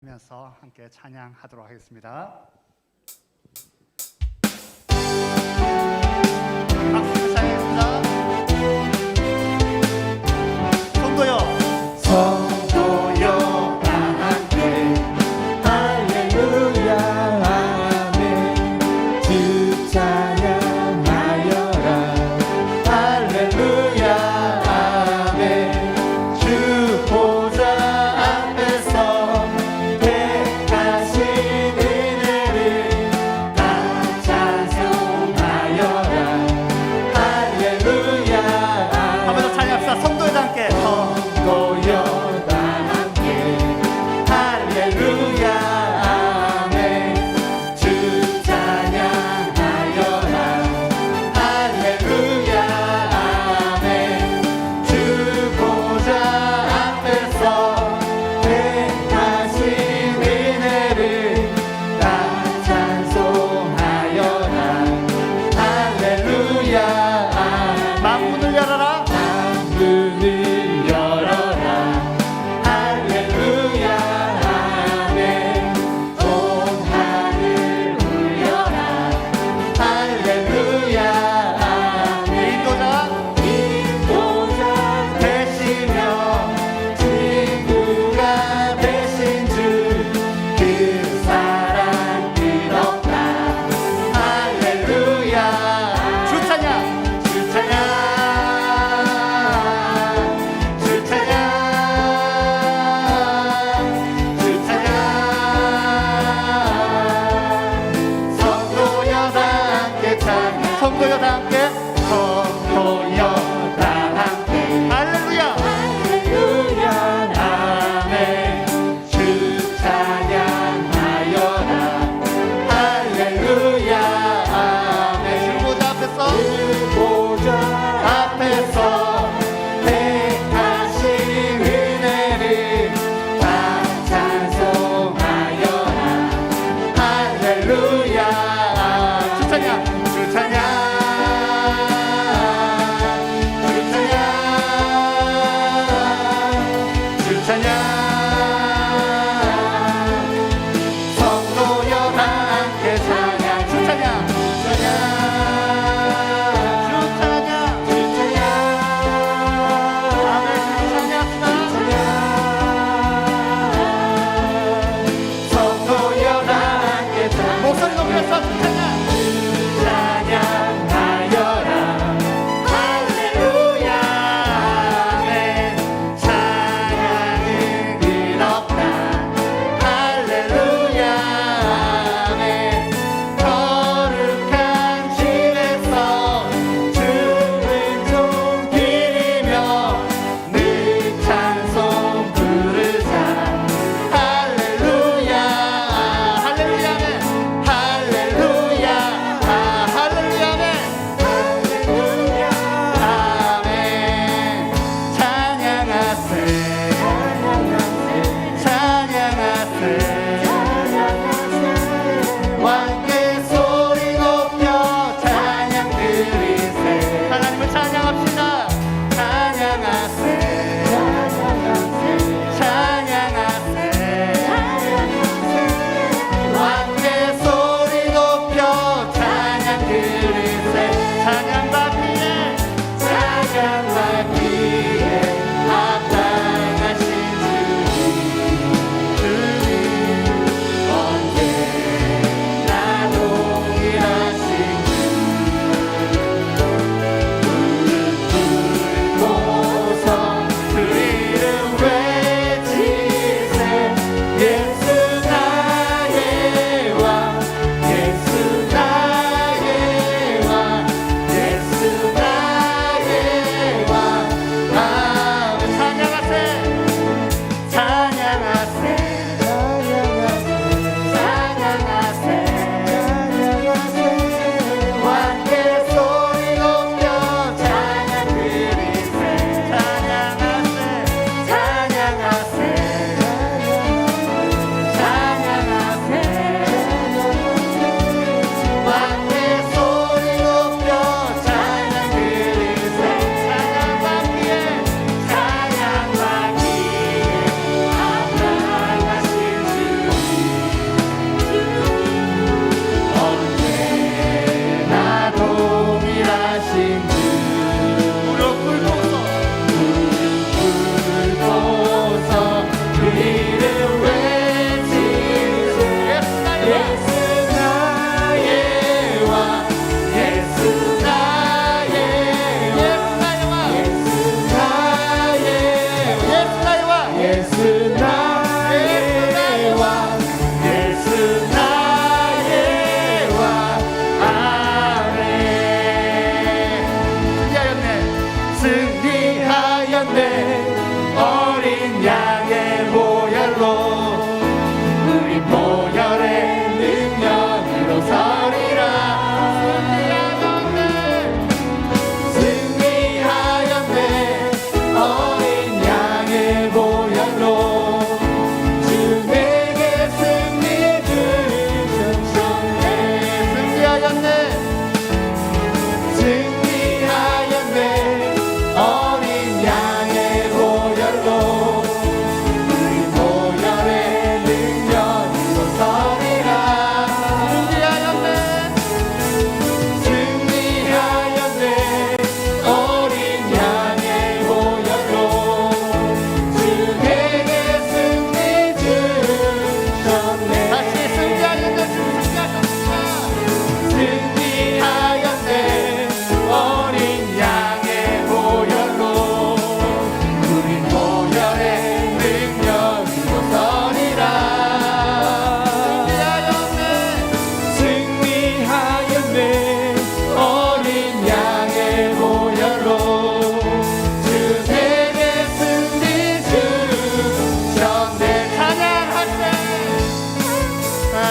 하면서 함께 찬양하도록 하겠습니다. 박수 찬양했습니다. 성도여 성도여 다 함께 할렐루야 아멘 주 찬양하여라 할렐루야 아멘 주 보좌 앞에서 택하신 은혜를 다 찬송하여라 할렐루야 한 번 더 찬양합시다. 성도여 다 함께 성도여 다 함께 할렐루야 아멘 주 찬양하여라 할렐루야 아멘 주 보좌 앞에서 택하신 은혜를 다 찬송하여라 할렐루야 아멘 만문을 열어라. 문을 열어라 할렐루야 아멘 온 하늘 울려라 할렐루야 아멘 인도자 되시며 친구가 되신 주 그 사랑 끝없다 할렐루야 주 찬양 주 찬양 주 찬양 주 찬양 성도여 다 함께 찬양 성도여 다 함께 성도여 다 함께 할렐루야 할렐루야 아멘 주 찬양하여라 할렐루야 아멘 보좌 앞에서 보좌 앞에서 택하신 은혜를 다 찬송하여라 할렐루야 주 찬양 주 찬양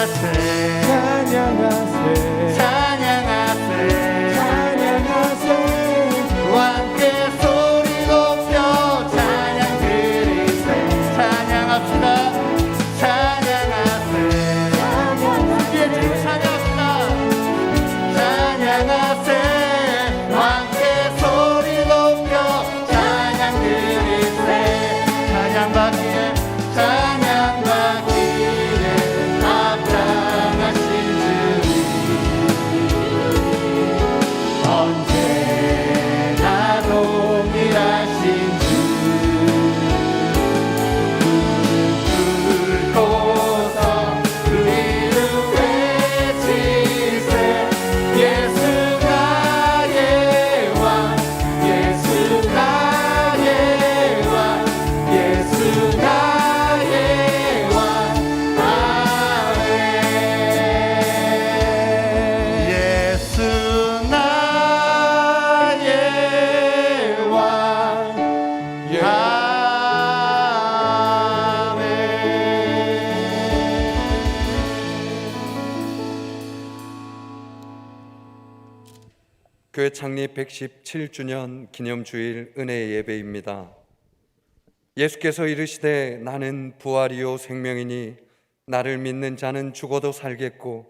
찬양하세 찬양하세 찬양하세 왕께 소리 높여 찬양 드리세 찬양합시다 찬양하세 우리의 주를 찬양합시다 찬양하세 왕께 소리 높여 찬양 드리세 찬양 받기에 찬양 받기에 합당하신 주 언제나 동일하신 주 뚫고서 그 이름 외치세 예수 나의 왕 예수 나의 왕 예수 나의 왕 아멘 예수 나의 왕 교회 창립 117주년 기념주일 은혜의 예배입니다. 예수께서 이르시되 나는 부활이요 생명이니 나를 믿는 자는 죽어도 살겠고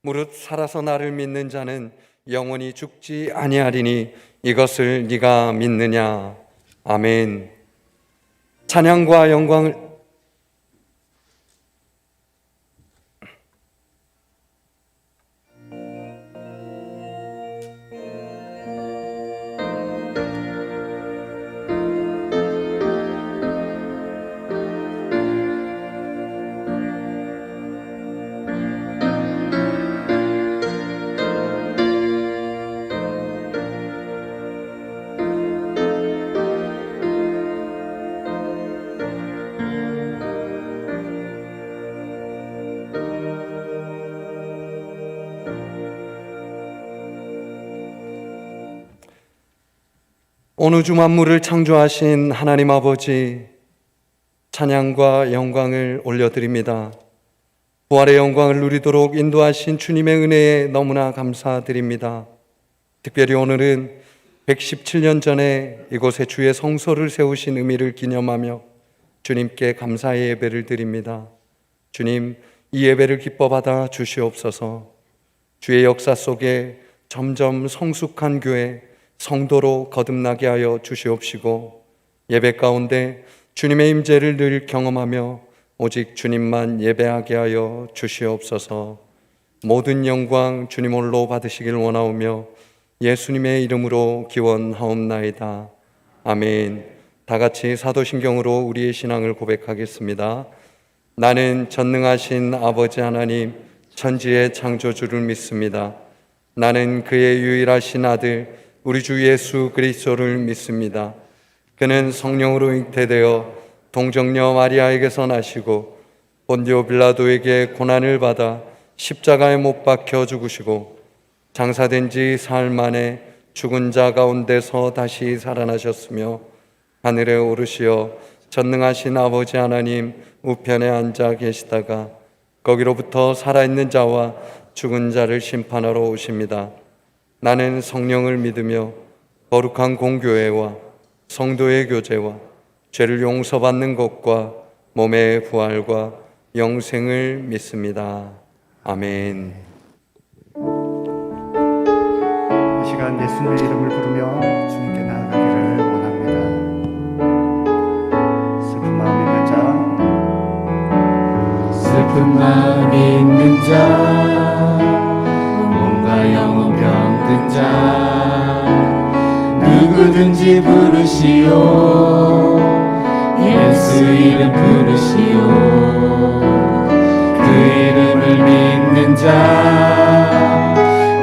무릇 살아서 나를 믿는 자는 영원히 죽지 아니하리니 이것을 네가 믿느냐. 아멘. 찬양과 영광을 온 우주 만물을 창조하신 하나님 아버지, 찬양과 영광을 올려드립니다. 부활의 영광을 누리도록 인도하신 주님의 은혜에 너무나 감사드립니다. 특별히 오늘은 117년 전에 이곳에 주의 성소를 세우신 의미를 기념하며 주님께 감사의 예배를 드립니다. 주님, 이 예배를 기뻐 받아 주시옵소서. 주의 역사 속에 점점 성숙한 교회, 성도로 거듭나게 하여 주시옵시고 예배 가운데 주님의 임재를 늘 경험하며 오직 주님만 예배하게 하여 주시옵소서. 모든 영광 주님 홀로 받으시길 원하오며 예수님의 이름으로 기원하옵나이다. 아멘. 다 같이 사도신경으로 우리의 신앙을 고백하겠습니다. 나는 전능하신 아버지 하나님 천지의 창조주를 믿습니다. 나는 그의 유일하신 아들 우리 주 예수 그리스도를 믿습니다. 그는 성령으로 잉태되어 동정녀 마리아에게서 나시고 본디오 빌라도에게 고난을 받아 십자가에 못 박혀 죽으시고 장사된 지 사흘 만에 죽은 자 가운데서 다시 살아나셨으며 하늘에 오르시어 전능하신 아버지 하나님 우편에 앉아 계시다가 거기로부터 살아있는 자와 죽은 자를 심판하러 오십니다. 나는 성령을 믿으며 거룩한 공교회와 성도의 교제와 죄를 용서받는 것과 몸의 부활과 영생을 믿습니다. 아멘. 이 시간 예수님의 이름을 부르며 주님께 나아가기를 원합니다. 슬픈 마음 있는 자, 슬픈 마음 있는 자, 몸과 영혼 병든 자, 누구든지 부르시오. 예수 이름 부르시오. 그 이름을 믿는 자,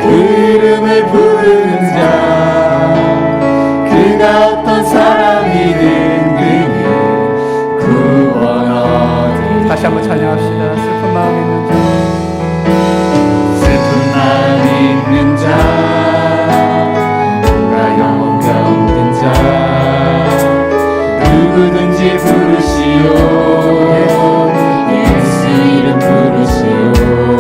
그 이름을 부르는 자, 그가 어떤 사람이든 그는 구원 얻으리. 다시 한번 찬양합시다. 슬픈 마음 있는 자, 슬픈 마음 있는 자, 뭔가 영혼 병든 자, 누구든지 부르시오. 예수 이름 부르시오.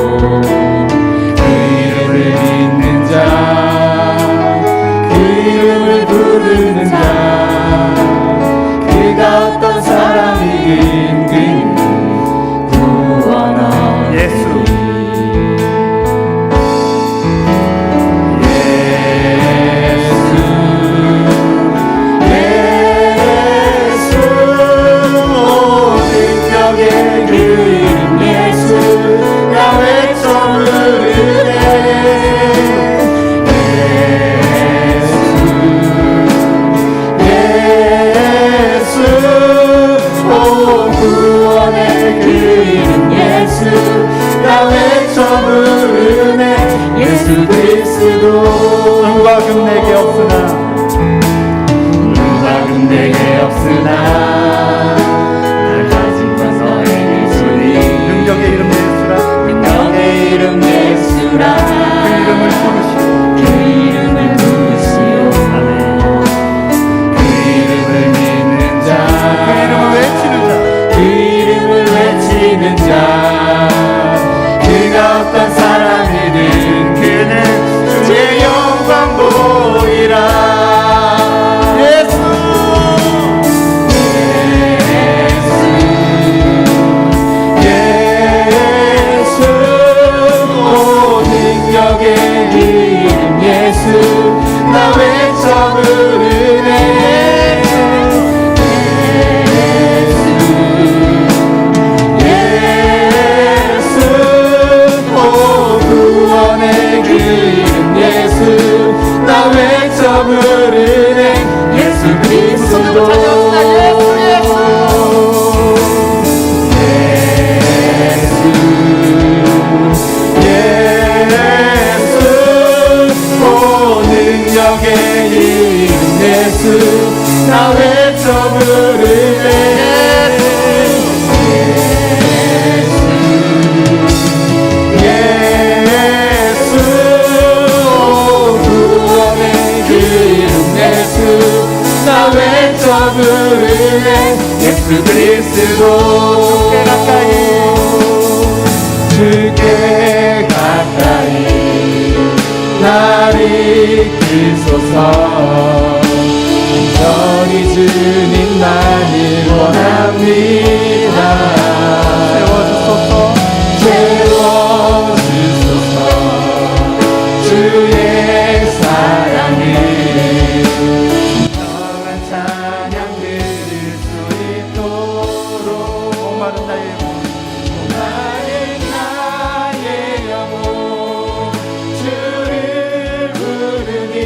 없으나 누가 내게 없으나 날 가진 건 너에게 주니 능력의 이름 예수라 능력의 이름 예수라 그 이름을 부르시오 그 이름을 부르시오 그 이름을 믿는 자 그 이름을 외치는 자 그 이름을 외치는 자 그가 어떤 사람이든 그는 주의 영광 보이라 나 외쳐 부르네 예수 오 구원의 그 이름 예수 나 외쳐 부르네 예수 그리스도 능력의 이름 예수 나 외쳐 부르네 예수 구원의 그 이름 예수 나 외쳐 부르네 예수 그리스도 주께 가까이 날 이끌소서 온전히 주님 나를 원합니다 세워주소서 채워주소서 주의 사랑을 정한 찬양 드릴 수 있도록 목마른 나의 나의 나의 영혼 주를 부르니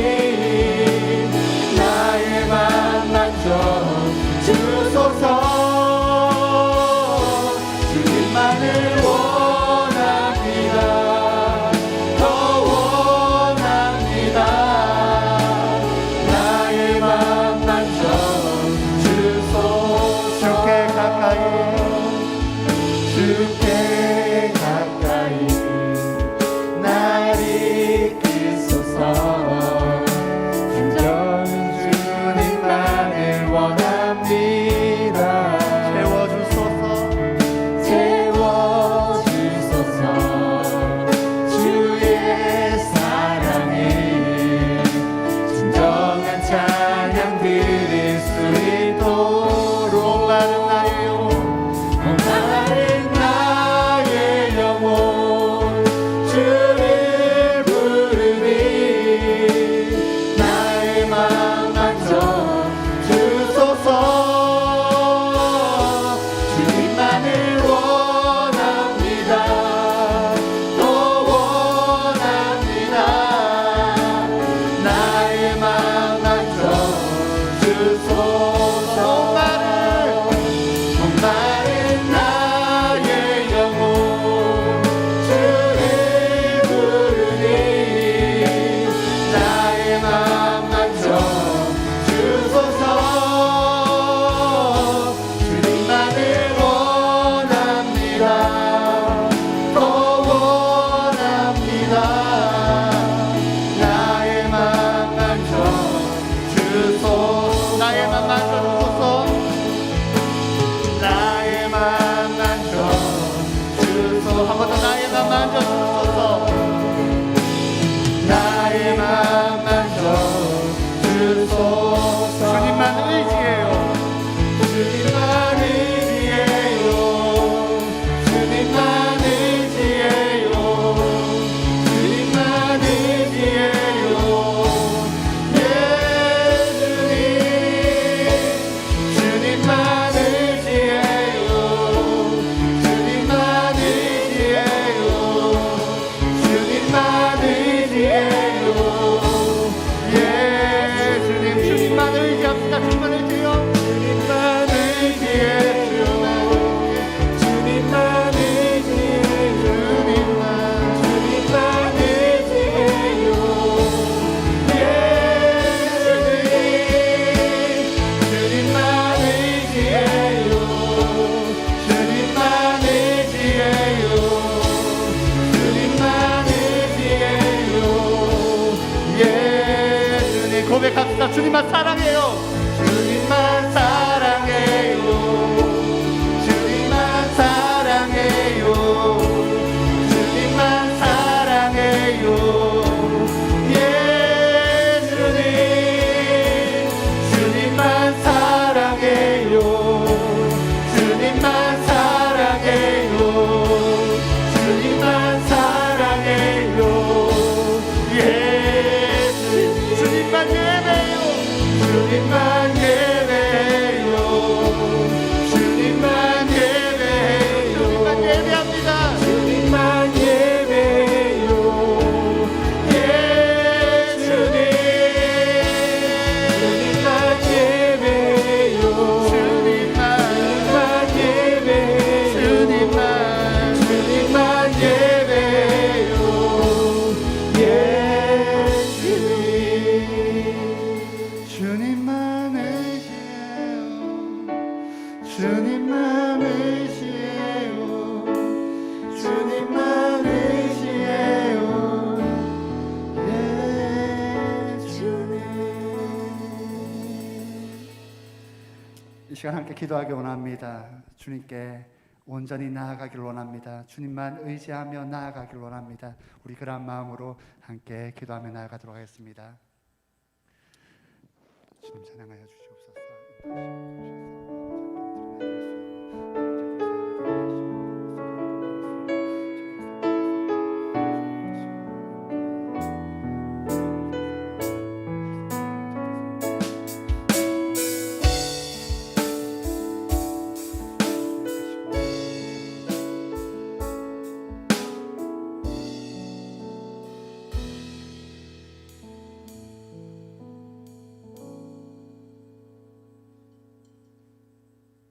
나의 맘 만져 주소서 주님만을 원합니다 더 원합니다 나의 맘 만져 주소서 주께 가까이 주께 가까이 날 이끌소서 온전히 주님만을 원합니다 채워주소서 채워주소서 주의 사랑을 진정한 찬양 드릴 수 있도록 목마른 나의 영혼 나는 나의 영혼 주를 부르니 나의 맘 만져 주소서 주님만을 원합니다 더 원합니다 나의 맘 만져 주소서 목마른 나의 영혼 주를 부르니 나의 맘 만져 주소서 주님만을 원합니다 더 원합니다 나의 맘 만져 주소서 나의 맘 만져주소서 나의 맘 만져 주소서 한 번 더 나의 맘 만져주소서 나의 맘 만져 주소서 주님만 의지해요 주님만 의지해요 주님만 의지해요 주님만 의지해요 예수님 주님만 의지해요 주님만 의지해요 고백합시다. 주님만 사랑해요. 주님만 사랑해요. 주님만 사랑해요. 주님만 사랑해요. 예수님 주님만 사랑해요. 주님만 사랑해요. 주님만 사랑해요. 예수님 주님만 예배해요. 주님만 예배해요. 주님만 예배해요. 주님만 예배합니다. 주님만 예배해요. 예수님 주님만 예배해요. 주님만 예배해요. 주님만 예배해요. 예수님 주님만 의지해요. 주님만 의지해요. 주님만 의지해요. 예수님. 이 시간 함께 기도하기 원합니다. 주님께 온전히 나아가길 원합니다. 주님만 의지하며 나아가길 원합니다. 우리 그런 마음으로 함께 기도하며 나아가도록 하겠습니다. 주님 찬양하여 주시옵소서.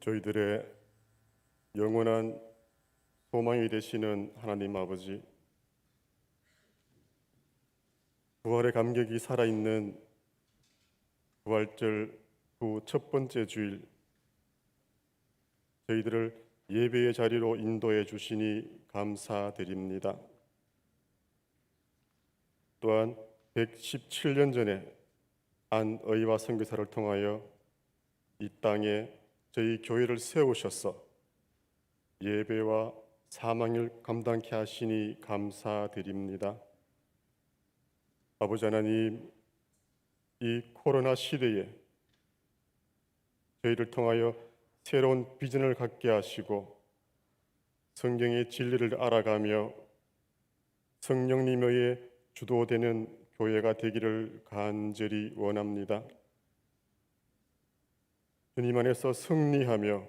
저희들의 영원한 소망이 되시는 하나님 아버지, 부활의 감격이 살아있는 부활절 후 첫 번째 주일, 저희들을 예배의 자리로 인도해 주시니 감사드립니다. 또한 117년 전에 안의와 선교사를 통하여 이 땅에 저희 교회를 세우셔서 예배와 사망을 감당케 하시니 감사드립니다. 아버지 하나님, 이 코로나 시대에 저희를 통하여 새로운 비전을 갖게 하시고 성경의 진리를 알아가며 성령님의 주도되는 교회가 되기를 간절히 원합니다. 주님 안에서 승리하며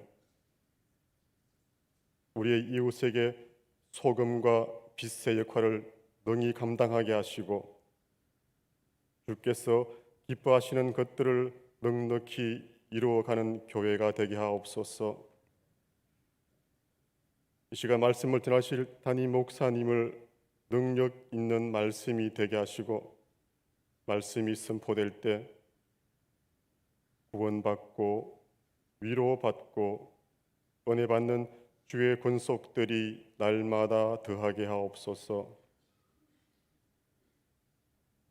우리의 이웃에게 소금과 빛의 역할을 능히 감당하게 하시고 주께서 기뻐하시는 것들을 넉넉히 이루어가는 교회가 되게 하옵소서. 이 시간 말씀을 전하실 담임 목사님을 능력 있는 말씀이 되게 하시고 말씀이 선포될 때 구원받고 위로받고 은혜받는 주의 권속들이 날마다 더하게 하옵소서.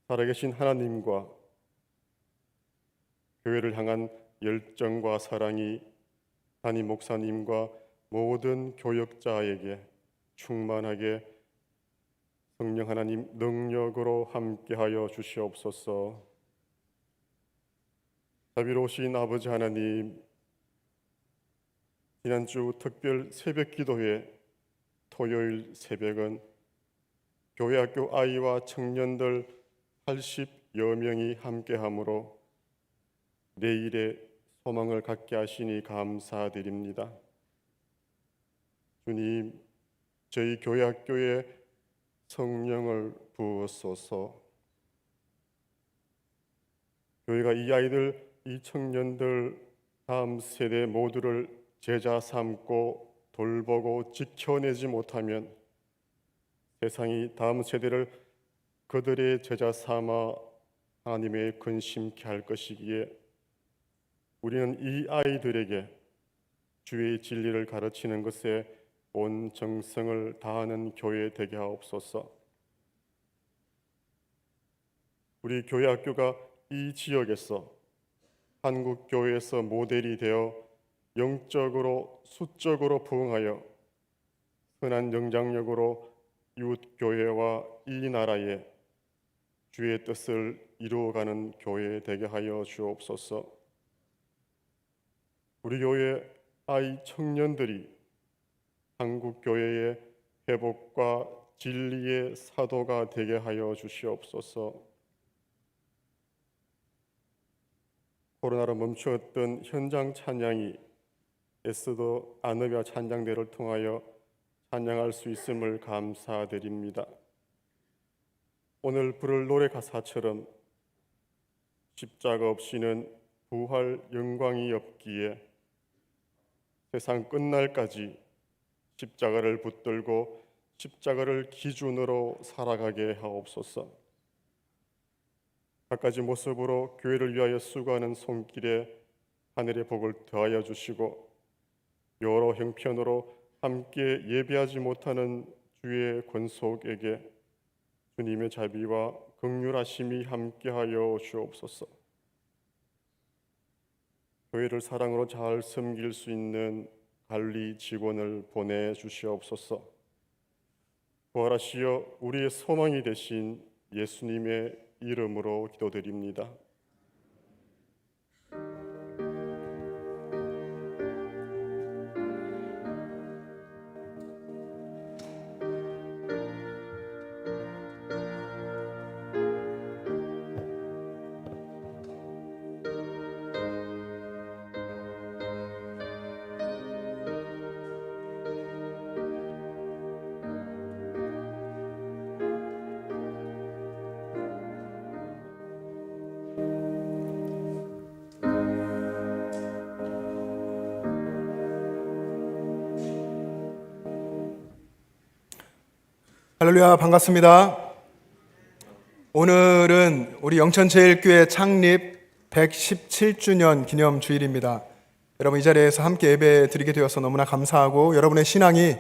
살아계신 하나님과 교회를 향한 열정과 사랑이 담임 목사님과 모든 교역자에게 충만하게 성령 하나님 능력으로 함께하여 주시옵소서. 자비로우신 아버지 하나님, 지난주 특별 새벽기도회 토요일 새벽은 교회학교 아이와 청년들 80여 명이 함께하므로 내일의 소망을 갖게 하시니 감사드립니다. 주님, 저희 교회학교에 성령을 부으소서. 교회가 이 아이들, 이 청년들 다음 세대 모두를 제자 삼고 돌보고 지켜내지 못하면 세상이 다음 세대를 그들의 제자 삼아 하나님의 근심케 할 것이기에 우리는 이 아이들에게 주의 진리를 가르치는 것에 온 정성을 다하는 교회 되게 하옵소서. 우리 교회 학교가 이 지역에서 한국 교회에서 모델이 되어 영적으로 수적으로 부흥하여 흔한 영향력으로 이웃 교회와 이 나라에 주의 뜻을 이루어가는 교회 되게 하여 주옵소서. 우리 교회 아이 청년들이 한국 교회의 회복과 진리의 사도가 되게 하여 주시옵소서. 코로나로 멈추었던 현장 찬양이 애써도 안으며 찬양대를 통하여 찬양할 수 있음을 감사드립니다. 오늘 부를 노래 가사처럼 십자가 없이는 부활 영광이 없기에 세상 끝날까지 십자가를 붙들고 십자가를 기준으로 살아가게 하옵소서. 갖가지 모습으로 교회를 위하여 수고하는 손길에 하늘의 복을 더하여 주시고 여러 형편으로 함께 예배하지 못하는 주의 권속에게 주님의 자비와 긍휼하심이 함께하여 주옵소서. 교회를 사랑으로 잘 섬길 수 있는 관리 직원을 보내주시옵소서. 부활하시어 우리의 소망이 되신 예수님의 이름으로 기도드립니다. 할렐루야, 반갑습니다. 오늘은 우리 영천제일교회 창립 117주년 기념 주일입니다. 여러분 이 자리에서 함께 예배 드리게 되어서 너무나 감사하고 여러분의 신앙이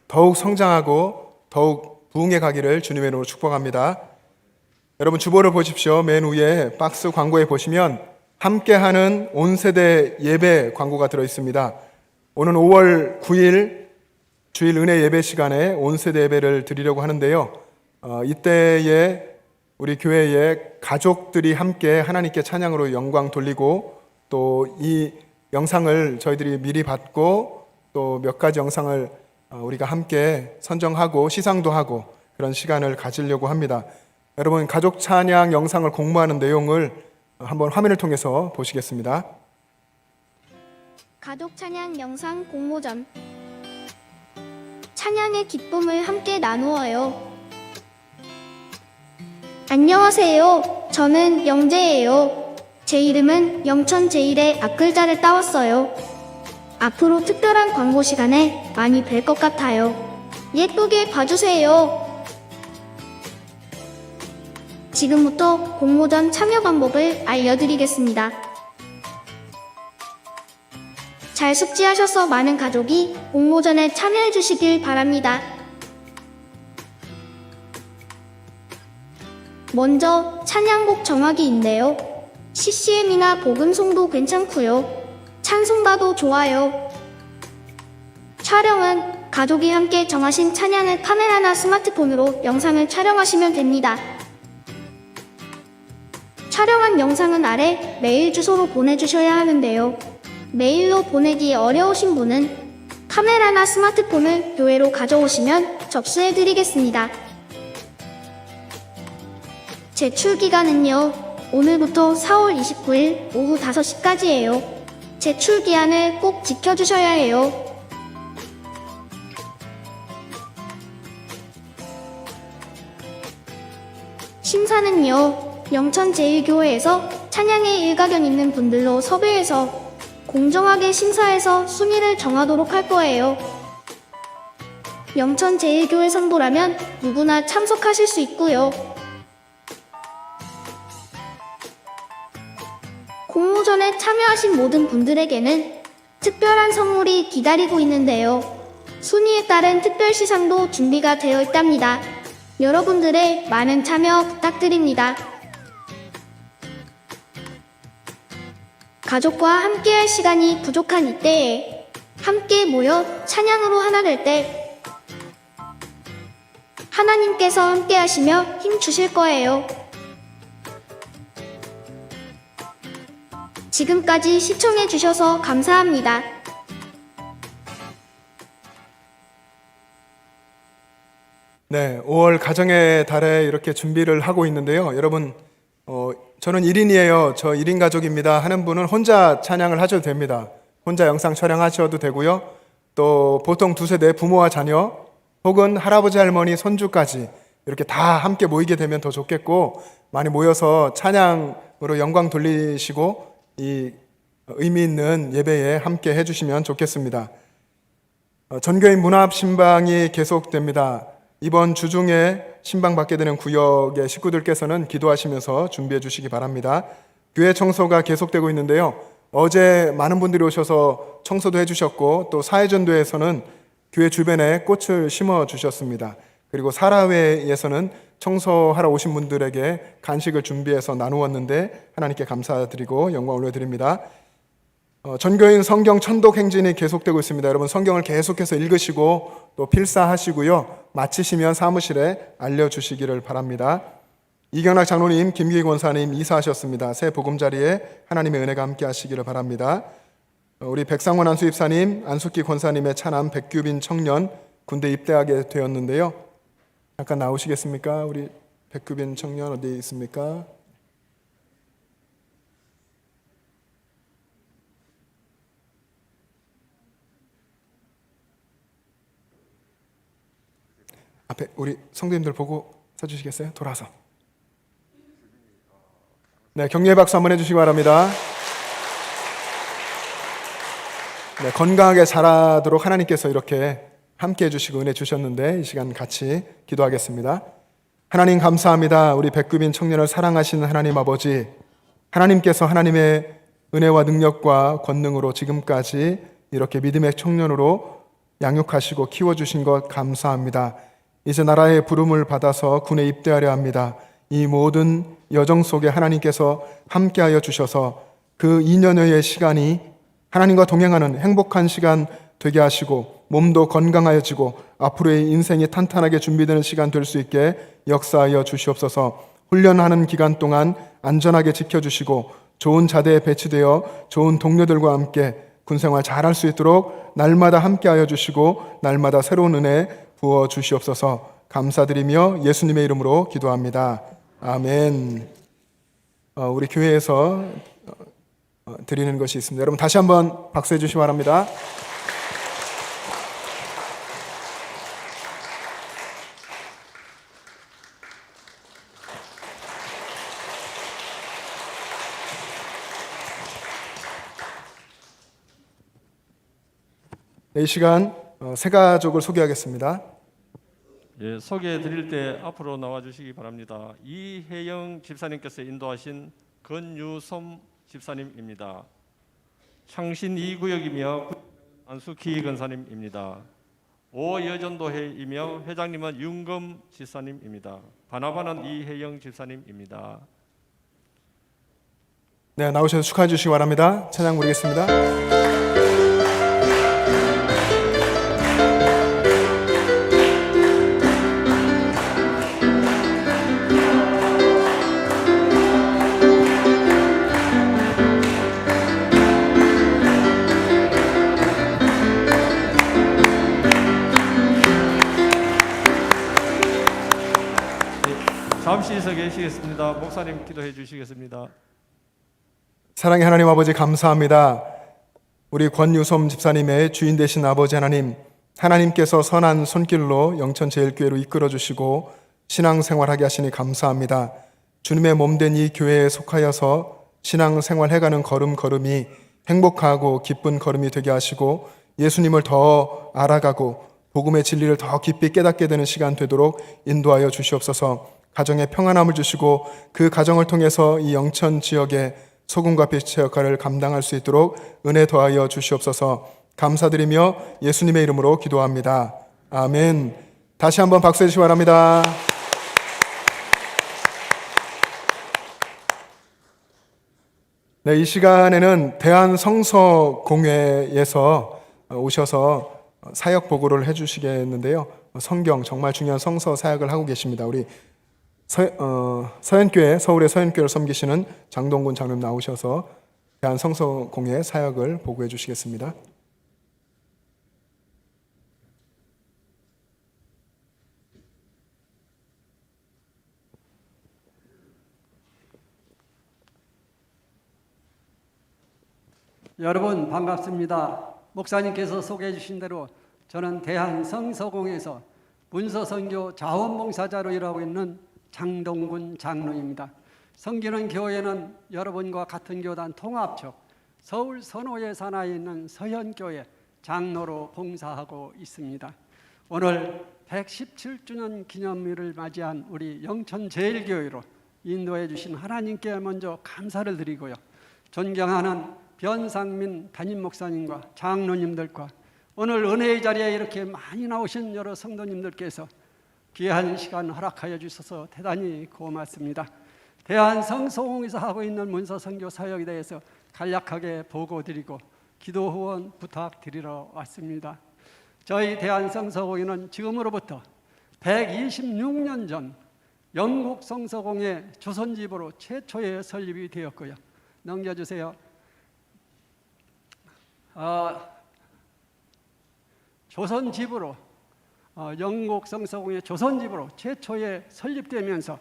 더욱 성장하고 더욱 부흥해 가기를 주님의 이름으로 축복합니다. 여러분 주보를 보십시오. 맨 위에 박스 광고에 보시면 함께하는 온세대 예배 광고가 들어있습니다. 오는 5월 9일 주일 은혜 예배 시간에 온세대 예배를 드리려고 하는데요. 이때에 우리 교회의 가족들이 함께 하나님께 찬양으로 영광 돌리고 또 이 영상을 저희들이 미리 받고 또 몇 가지 영상을 우리가 함께 선정하고 시상도 하고 그런 시간을 가지려고 합니다. 여러분 가족 찬양 영상을 공모하는 내용을 한번 화면을 통해서 보시겠습니다. 가족 찬양 영상 공모전. 찬양의 기쁨을 함께 나누어요. 안녕하세요. 저는 영재예요. 제 이름은 영천 제일의 앞글자를 따왔어요. 앞으로 특별한 광고 시간에 많이 뵐 것 같아요. 예쁘게 봐주세요. 지금부터 공모전 참여 방법을 알려드리겠습니다. 잘 숙지하셔서 많은 가족이 공모전에 참여해 주시길 바랍니다. 먼저 찬양곡 정하기인데요. CCM이나 복음송도 괜찮고요. 찬송가도 좋아요. 촬영은 가족이 함께 정하신 찬양을 카메라나 스마트폰으로 영상을 촬영하시면 됩니다. 촬영한 영상은 아래 메일 주소로 보내주셔야 하는데요. 메일로 보내기 어려우신 분은 카메라나 스마트폰을 교회로 가져오시면 접수해드리겠습니다. 제출 기간은요, 오늘부터 4월 29일 오후 5시까지예요. 제출 기한을 꼭 지켜주셔야 해요. 심사는요, 영천제일교회에서 찬양에 일가견 있는 분들로 섭외해서 공정하게 심사해서 순위를 정하도록 할 거예요. 영천제일교회 성도라면 누구나 참석하실 수 있고요. 공모전에 참여하신 모든 분들에게는 특별한 선물이 기다리고 있는데요. 순위에 따른 특별 시상도 준비가 되어 있답니다. 여러분들의 많은 참여 부탁드립니다. 가족과 함께할 시간이 부족한 이때에 함께 모여 찬양으로 하나 될 때 하나님께서 함께 하시며 힘 주실 거예요. 지금까지 시청해 주셔서 감사합니다. 네, 5월 가정의 달에 이렇게 준비를 하고 있는데요. 여러분, 저는 1인이에요. 저 1인 가족입니다. 하는 분은 혼자 찬양을 하셔도 됩니다. 혼자 영상 촬영하셔도 되고요. 또 보통 두세 대 부모와 자녀 혹은 할아버지, 할머니, 손주까지 이렇게 다 함께 모이게 되면 더 좋겠고, 많이 모여서 찬양으로 영광 돌리시고 이 의미 있는 예배에 함께 해주시면 좋겠습니다. 전교인 문합 신방이 계속됩니다. 이번 주 중에 신방 받게 되는 구역의 식구들께서는 기도하시면서 준비해 주시기 바랍니다. 교회 청소가 계속되고 있는데요. 어제 많은 분들이 오셔서 청소도 해주셨고, 또 사회전도에서는 교회 주변에 꽃을 심어 주셨습니다. 그리고 사라회에서는 청소하러 오신 분들에게 간식을 준비해서 나누었는데 하나님께 감사드리고 영광 올려드립니다. 전교인 성경 천독 행진이 계속되고 있습니다. 여러분, 성경을 계속해서 읽으시고 또 필사하시고요. 마치시면 사무실에 알려주시기를 바랍니다. 이경락 장로님, 김규희 권사님 이사하셨습니다. 새 보금자리에 하나님의 은혜가 함께 하시기를 바랍니다. 우리 백상원 안수입사님, 안숙기 권사님의 차남 백규빈 청년 군대 입대하게 되었는데요. 잠깐 나오시겠습니까? 우리 백규빈 청년 어디 있습니까? 앞에 우리 성도님들 보고 서주시겠어요? 돌아서. 네, 격려의 박수 한번 해주시기 바랍니다. 네, 건강하게 자라도록 하나님께서 이렇게 함께 해주시고 은혜 주셨는데 이 시간 같이 기도하겠습니다. 하나님 감사합니다. 우리 백규빈 청년을 사랑하시는 하나님 아버지, 하나님께서 하나님의 은혜와 능력과 권능으로 지금까지 이렇게 믿음의 청년으로 양육하시고 키워주신 것 감사합니다. 이제 나라의 부름을 받아서 군에 입대하려 합니다. 이 모든 여정 속에 하나님께서 함께하여 주셔서 그 2년여의 시간이 하나님과 동행하는 행복한 시간 되게 하시고 몸도 건강하여지고 앞으로의 인생이 탄탄하게 준비되는 시간 될 수 있게 역사하여 주시옵소서. 훈련하는 기간 동안 안전하게 지켜주시고 좋은 자대에 배치되어 좋은 동료들과 함께 군생활 잘할 수 있도록 날마다 함께하여 주시고 날마다 새로운 은혜 부어 주시옵소서. 감사드리며 예수님의 이름으로 기도합니다. 아멘. 우리 교회에서 드리는 것이 있습니다. 여러분 다시 한번 박수해 주시기 바랍니다. 이 시간 새 가족을 소개하겠습니다. 예, 소개해 드릴 때 앞으로 나와 주시기 바랍니다. 이혜영 집사님께서 인도하신 건유솜 집사님입니다. 창신 2구역이며 안수기 권사님입니다. 오여전도회이며 회장님은 윤금 집사님입니다. 바나바는 이혜영 집사님입니다. 네, 나오셔서 축하해 주시기 바랍니다. 찬양 부르겠습니다. 잠시 서 계시겠습니다. 목사님 기도해 주시겠습니다. 사랑의 하나님 아버지 감사합니다. 우리 권유솜 집사님의 주인 되신 아버지 하나님, 하나님께서 선한 손길로 영천제일교회로 이끌어 주시고 신앙생활하게 하시니 감사합니다. 주님의 몸된 이 교회에 속하여서 신앙생활해가는 걸음걸음이 행복하고 기쁜 걸음이 되게 하시고 예수님을 더 알아가고 복음의 진리를 더 깊이 깨닫게 되는 시간 되도록 인도하여 주시옵소서. 가정에 평안함을 주시고 그 가정을 통해서 이 영천 지역의 소금과 빛의 역할을 감당할 수 있도록 은혜 더하여 주시옵소서. 감사드리며 예수님의 이름으로 기도합니다. 아멘. 다시 한번 박수해 주시기 바랍니다. 네, 이 시간에는 대한성서공회에서 오셔서 사역 보고를 해주시겠는데요. 성경 정말 중요한 성서 사역을 하고 계십니다. 우리 서현교회, 서울의 서현교회를 섬기시는 장동군 장로님 나오셔서 대한성서공회 사역을 보고해 주시겠습니다. 여러분 반갑습니다. 목사님께서 소개해 주신 대로 저는 대한성서공회에서 문서선교 자원봉사자로 일하고 있는 장동군 장로입니다. 섬기는 교회는 여러분과 같은 교단 통합적 서울 선호에 산하에 있는 서현교회 장로로 봉사하고 있습니다. 오늘 117주년 기념일을 맞이한 우리 영천제일교회로 인도해 주신 하나님께 먼저 감사를 드리고요. 존경하는 변상민 담임 목사님과 장로님들과 오늘 은혜의 자리에 이렇게 많이 나오신 여러 성도님들께서 귀한 시간 허락하여 주셔서 대단히 고맙습니다. 대한성서공회에서 하고 있는 문서선교 사역에 대해서 간략하게 보고드리고 기도 후원 부탁드리러 왔습니다. 저희 대한성서공회는 지금으로부터 126년 전 영국 성서공회 조선지부로 최초에 설립이 되었고요. 넘겨주세요. 조선지부로 영국 성서공회 조선지부로 최초에 설립되면서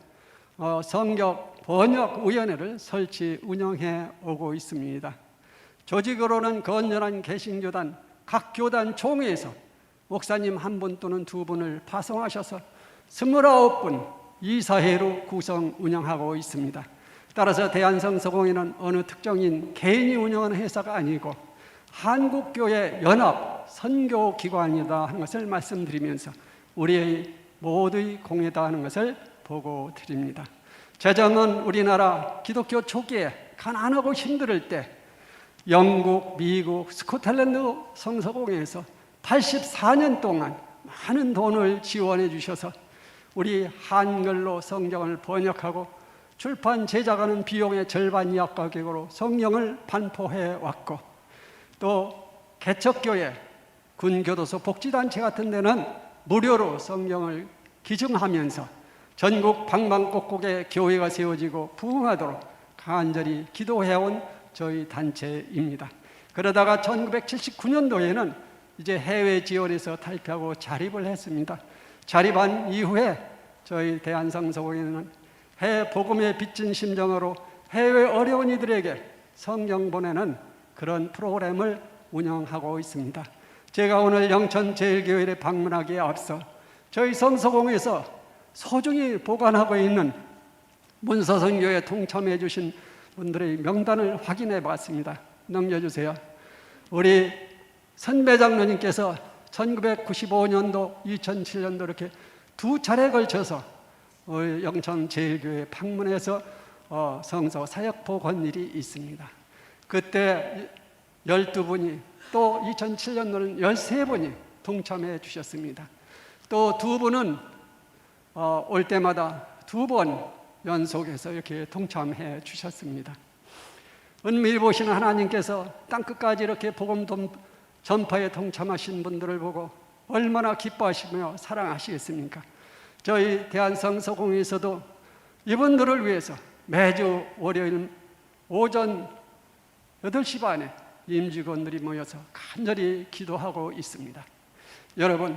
성경 번역위원회를 설치 운영해 오고 있습니다. 조직으로는 건전한 개신교단 각 교단 총회에서 목사님 한 분 또는 두 분을 파송하셔서 29분 이사회로 구성 운영하고 있습니다. 따라서 대한성서공회는 어느 특정인 개인이 운영하는 회사가 아니고 한국교회 연합 선교기관이다 하는 것을 말씀드리면서 우리의 모두의 공회다 하는 것을 보고 드립니다. 재정은 우리나라 기독교 초기에 가난하고 힘들 때 영국, 미국, 스코틀랜드 성서공회에서 84년 동안 많은 돈을 지원해 주셔서 우리 한글로 성경을 번역하고 출판 제작하는 비용의 절반 이하 가격으로 성경을 반포해 왔고, 또 개척교회, 군교도소, 복지단체 같은 데는 무료로 성경을 기증하면서 전국 방방곡곡에 교회가 세워지고 부흥하도록 간절히 기도해온 저희 단체입니다. 그러다가 1979년도에는 이제 해외 지원에서 탈피하고 자립을 했습니다. 자립한 이후에 저희 대한성서공회는 해외 복음에 빚진 심정으로 해외 어려운 이들에게 성경 보내는 그런 프로그램을 운영하고 있습니다. 제가 오늘 영천제일교회에 방문하기에 앞서 저희 성서공회에서 소중히 보관하고 있는 문서선교에 동참해 주신 분들의 명단을 확인해 봤습니다. 넘겨주세요. 우리 선배 장로님께서 1995년도, 2007년도 이렇게 두 차례에 걸쳐서 영천제일교회 방문해서 성서 사역 보건 일이 있습니다. 그때 12분이, 또 2007년도는 13분이 동참해 주셨습니다. 또 두 분은 올 때마다 2번 연속해서 이렇게 동참해 주셨습니다. 은밀히 보시는 하나님께서 땅끝까지 이렇게 복음 전파에 동참하신 분들을 보고 얼마나 기뻐하시며 사랑하시겠습니까? 저희 대한성서공회에서도 이분들을 위해서 매주 월요일 오전 8시 반에 임직원들이 모여서 간절히 기도하고 있습니다. 여러분,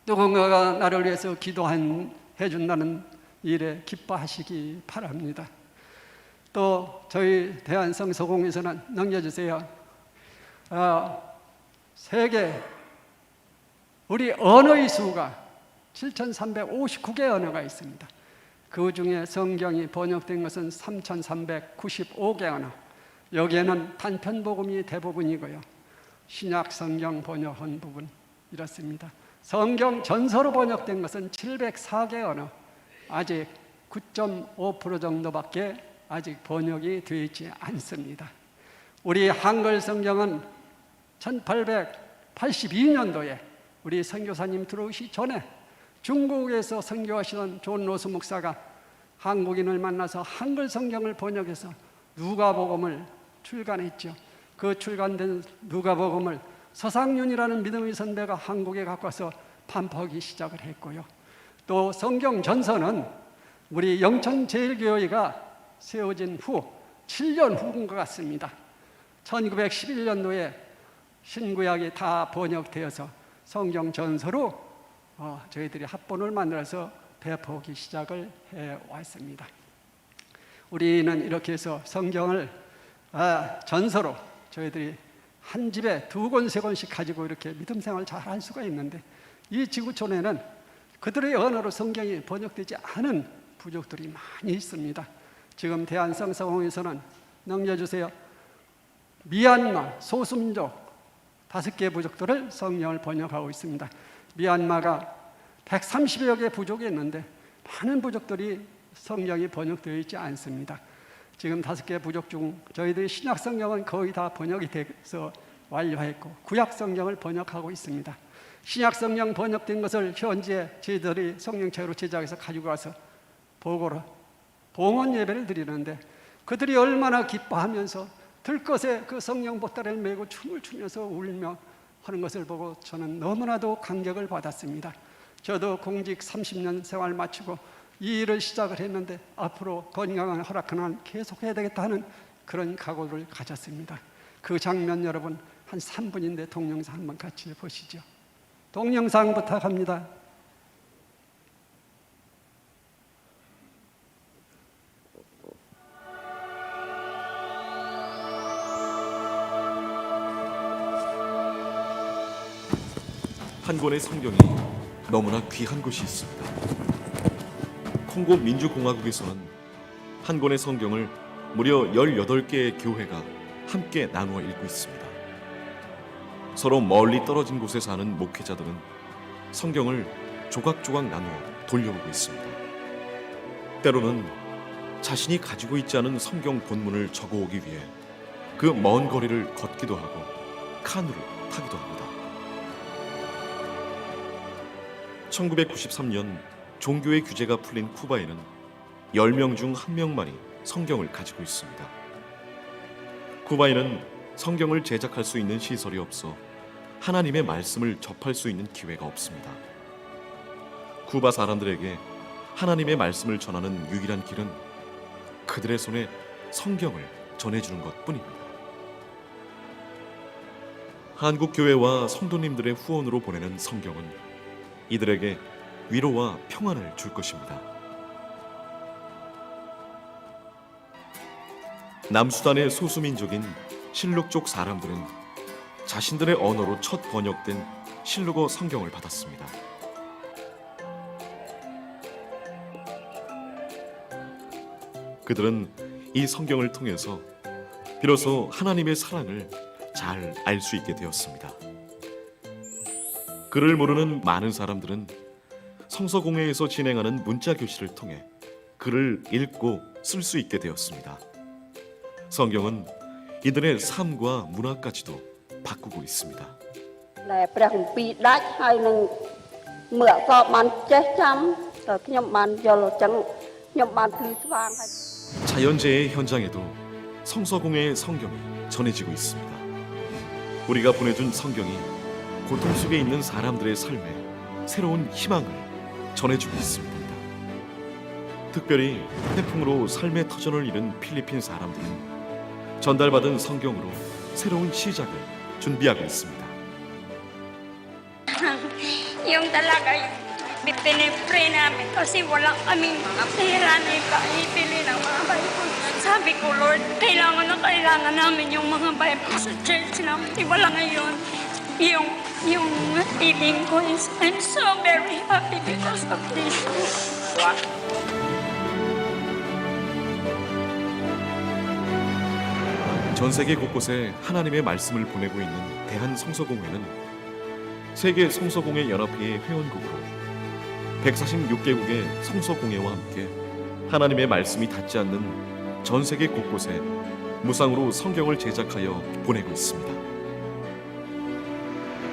누군가가 나를 위해서 기도해준다는 일에 기뻐하시기 바랍니다. 또 저희 대한성서공회에서는 넘겨주세요. 세계 우리 언어의 수가 7,359개 언어가 있습니다. 그 중에 성경이 번역된 것은 3,395개 언어. 여기에는 단편복음이 대부분이고요. 신약 성경 번역한 부분 이렇습니다. 성경 전서로 번역된 것은 704개 언어. 아직 9.5% 정도밖에 아직 번역이 되어 있지 않습니다. 우리 한글 성경은 1882년도에 우리 선교사님 들어오시 전에 중국에서 선교하시던 존 로스 목사가 한국인을 만나서 한글 성경을 번역해서 누가복음을 출간했죠. 그 출간된 누가복음을 서상윤이라는 믿음의 선배가 한국에 갖고 와서 판포하기 시작을 했고요. 또 성경 전서는 우리 영천제일교회가 세워진 후 7년 후인 것 같습니다. 1911년도에 신구약이 다 번역되어서 성경 전서로 저희들이 합본을 만들어서 배포하기 시작을 해왔습니다. 우리는 이렇게 해서 성경을 전서로 저희들이 한 집에 2권, 3권씩 가지고 이렇게 믿음 생활을 잘 할 수가 있는데, 이 지구촌에는 그들의 언어로 성경이 번역되지 않은 부족들이 많이 있습니다. 지금 대한성서공회에서는 넘겨주세요. 미얀마 소수민족 5개 부족들을 성경을 번역하고 있습니다. 미얀마가 130여 개 부족이 있는데 많은 부족들이 성경이 번역되어 있지 않습니다. 지금 5개 부족 중 저희들이 신약 성경은 거의 다 번역이 돼서 완료했고 구약 성경을 번역하고 있습니다. 신약 성경 번역된 것을 현재 저희들이 성령책으로 제작해서 가지고 와서 보고로 봉헌 예배를 드리는데, 그들이 얼마나 기뻐하면서 들것에 그 성령 보따리를 메고 춤을 추면서 울며 하는 것을 보고 저는 너무나도 감격을 받았습니다. 저도 공직 30년 생활 마치고 이 일을 시작을 했는데 앞으로 건강을 허락하는 한 계속해야 되겠다 하는 그런 각오를 가졌습니다. 그 장면 여러분 한 3분인데 동영상 한번 같이 보시죠. 동영상 부탁합니다. 한 권의 성경이 너무나 귀한 곳이 있습니다. 콩고 민주공화국에서는 한 권의 성경을 무려 18개의 교회가 함께 나누어 읽고 있습니다. 서로 멀리 떨어진 곳에 사는 목회자들은 성경을 조각조각 나누어 돌려보고 있습니다. 때로는 자신이 가지고 있지 않은 성경 본문을 적어오기 위해 그 먼 거리를 걷기도 하고 카누를 타기도 합니다. 1993년 종교의 규제가 풀린 쿠바에는 10명 중 1명만이 성경을 가지고 있습니다. 쿠바에는 성경을 제작할 수 있는 시설이 없어 하나님의 말씀을 접할 수 있는 기회가 없습니다. 쿠바 사람들에게 하나님의 말씀을 전하는 유일한 길은 그들의 손에 성경을 전해주는 것뿐입니다. 한국 교회와 성도님들의 후원으로 보내는 성경은 이들에게 위로와 평안을 줄 것입니다. 남수단의 소수민족인 실룩족 사람들은 자신들의 언어로 첫 번역된 실루거 성경을 받았습니다. 그들은 이 성경을 통해서 비로소 하나님의 사랑을 잘 알 수 있게 되었습니다. 글을 모르는 많은 사람들은 성서공회에서 진행하는 문자교실을 통해 글을 읽고 쓸 수 있게 되었습니다. 성경은 이들의 삶과 문화까지도 바꾸고 있습니다. 자연재해 현장에도 성서공회의 성경이 전해지고 있습니다. 우리가 보내준 성경이 고통 속에 있는 사람들의 삶에 새로운 희망을 전해주고 있습니다. 특별히 태풍으로 삶의 터전을 잃은 필리핀 사람들은 전달받은 성경으로 새로운 시작을 준비하고 있습니다. Yung talaga yung pinipray namin kasi walang kaming mga pera na ipaipili ng mga Bible. Sabi ko, Lord, kailangan namin yung mga Bible sa church namin. Wala ngayon. Yung feeling ko is I'm so very happy because of this. 전 세계 곳곳에 하나님의 말씀을 보내고 있는 대한성서공회는 세계 성서공회 연합회의 회원국으로 146개국의 성서공회와 함께 하나님의 말씀이 닿지 않는 전 세계 곳곳에 무상으로 성경을 제작하여 보내고 있습니다.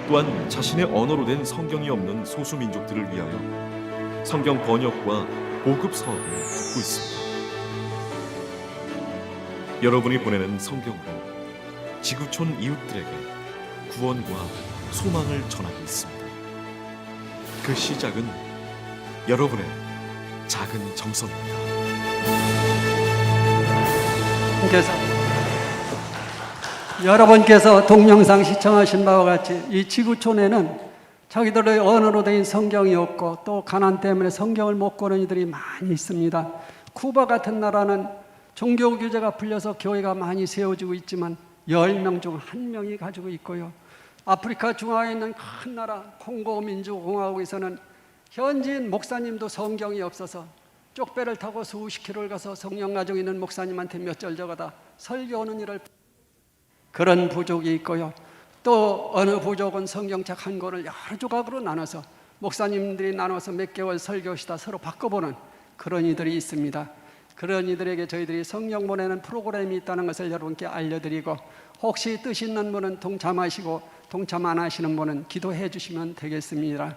또한 자신의 언어로 된 성경이 없는 소수민족들을 위하여 성경 번역과 보급 사업을 돕고 있습니다. 여러분이 보내는 성경으로 지구촌 이웃들에게 구원과 소망을 전하고 있습니다. 그 시작은 여러분의 작은 정성입니다. 여러분께서 동영상 시청하신 바와 같이 이 지구촌에는 자기들의 언어로 된 성경이 없고 또 가난 때문에 성경을 못 고는 이들이 많이 있습니다. 쿠바 같은 나라는 종교 규제가 풀려서 교회가 많이 세워지고 있지만 10명 중 1명이 가지고 있고요. 아프리카 중앙에 있는 큰 나라 콩고 민주공화국에서는 현지인 목사님도 성경이 없어서 쪽배를 타고 수십 킬로를 가서 성경 가지고 있는 목사님한테 몇 절 적어다 설교하는 일을 그런 부족이 있고요. 또 어느 부족은 성경책 한 권을 여러 조각으로 나눠서 목사님들이 나눠서 몇 개월 설교시다 서로 바꿔보는 그런 이들이 있습니다. 그런 이들에게 저희들이 성경 보내는 프로그램이 있다는 것을 여러분께 알려드리고 혹시 뜻 있는 분은 동참하시고 동참 안 하시는 분은 기도해 주시면 되겠습니다.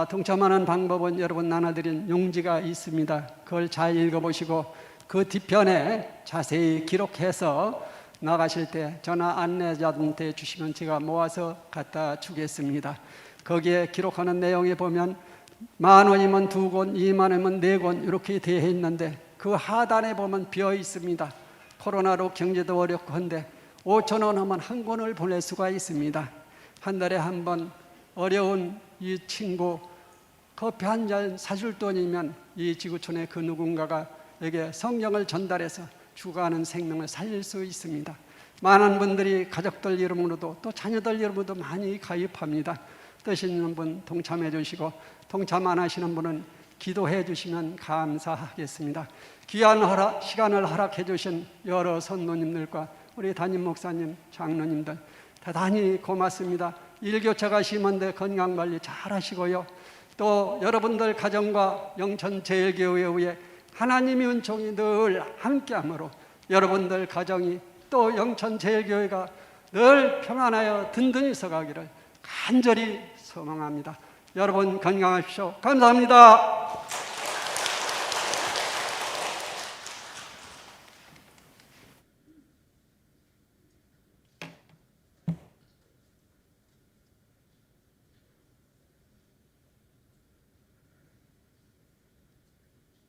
동참하는 방법은 여러분 나눠드린 용지가 있습니다. 그걸 잘 읽어보시고 그 뒤편에 자세히 기록해서 나가실 때 전화 안내자한테 주시면 제가 모아서 갖다 주겠습니다. 거기에 기록하는 내용에 보면 10,000원이면 2권, 20,000원이면 4권 이렇게 되어 있는데 그 하단에 보면 비어 있습니다. 코로나로 경제도 어렵고 한데 5,000원 하면 한 권을 보낼 수가 있습니다. 한 달에 한 번 어려운 이 친구 커피 한 잔 사줄 돈이면 이 지구촌의 그 누군가가 에게 성경을 전달해서 죽어가는 생명을 살릴 수 있습니다. 많은 분들이 가족들 이름으로도 또 자녀들 이름으로도 많이 가입합니다. 뜻 있는 분 동참해 주시고 동참 안 하시는 분은 기도해 주시면 감사하겠습니다. 귀한 시간을 허락해 주신 여러 선노님들과 우리 담임 목사님, 장로님들 대단히 고맙습니다. 일교차가 심한데 건강관리 잘 하시고요. 또 여러분들 가정과 영천제일교회 하나님의 은총이 늘 함께하므로 여러분들 가정이 또 영천제일교회가 늘 평안하여 든든히 서가기를 간절히 소망합니다. 여러분 건강하십시오. 감사합니다.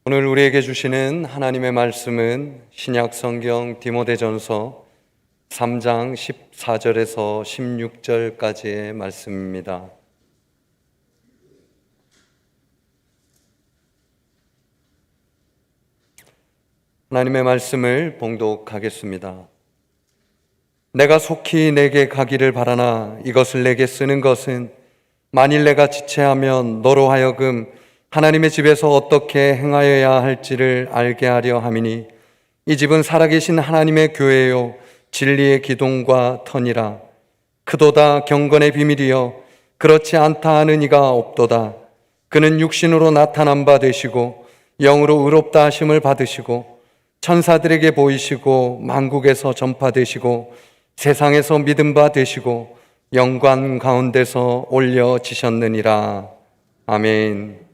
오늘 우리에게 주시는 하나님의 말씀은 신약 성경 디모데전서 3장 14절에서 16절까지의 말씀입니다. 하나님의 말씀을 봉독하겠습니다. 내가 속히 내게 가기를 바라나 이것을 내게 쓰는 것은 만일 내가 지체하면 너로 하여금 하나님의 집에서 어떻게 행하여야 할지를 알게 하려 함이니 이 집은 살아계신 하나님의 교회요 진리의 기둥과 터니라. 그도다 경건의 비밀이여 그렇지 않다 하는 이가 없도다. 그는 육신으로 나타난 바 되시고 영으로 의롭다 하심을 받으시고 천사들에게 보이시고 만국에서 전파되시고 세상에서 믿음 바 되시고 영광 가운데서 올려지셨느니라. 아멘.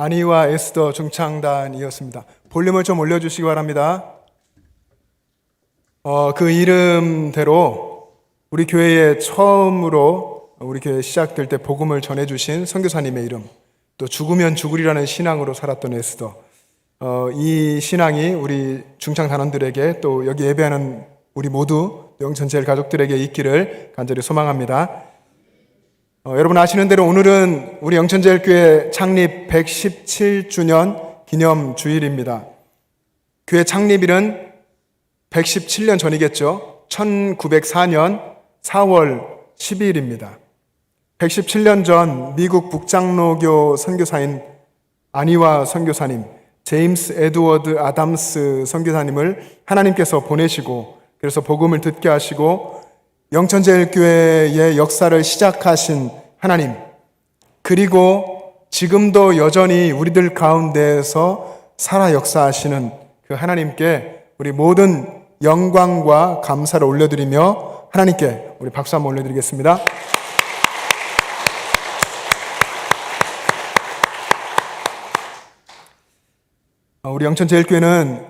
아니와 에스더 중창단이었습니다. 볼륨을 좀 올려주시기 바랍니다. 그 이름대로 우리 교회에 처음으로 우리 교회 시작될 때 복음을 전해주신 선교사님의 이름, 또 죽으면 죽으리라는 신앙으로 살았던 에스더, 이 신앙이 우리 중창 단원들에게 또 여기 예배하는 우리 모두 영천제일 가족들에게 있기를 간절히 소망합니다. 여러분 아시는 대로 오늘은 우리 영천제일교회 창립 117주년 기념 주일입니다. 교회 창립일은 117년 전이겠죠. 1904년 4월 12일입니다. 117년 전 미국 북장로교 선교사인 아니와 선교사님, 제임스 에드워드 아담스 선교사님을 하나님께서 보내시고 그래서 복음을 듣게 하시고 영천제일교회의 역사를 시작하신 하나님, 그리고 지금도 여전히 우리들 가운데에서 살아 역사하시는 그 하나님께 우리 모든 영광과 감사를 올려드리며 하나님께 우리 박수 한번 올려드리겠습니다. 우리 영천제일교회는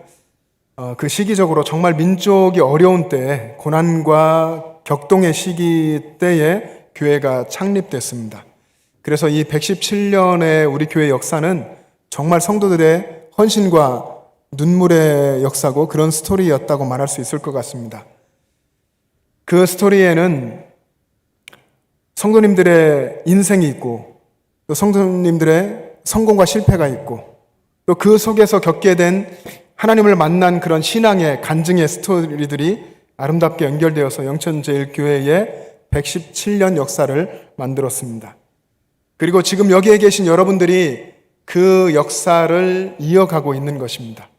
그 시기적으로 정말 민족이 어려운 때, 고난과 격동의 시기 때에 교회가 창립됐습니다. 그래서 이 117년의 우리 교회 역사는 정말 성도들의 헌신과 눈물의 역사고 그런 스토리였다고 말할 수 있을 것 같습니다. 그 스토리에는 성도님들의 인생이 있고 또 성도님들의 성공과 실패가 있고 또 그 속에서 겪게 된 하나님을 만난 그런 신앙의 간증의 스토리들이 아름답게 연결되어서 영천제일교회의 117년 역사를 만들었습니다. 그리고 지금 여기에 계신 여러분들이 그 역사를 이어가고 있는 것입니다.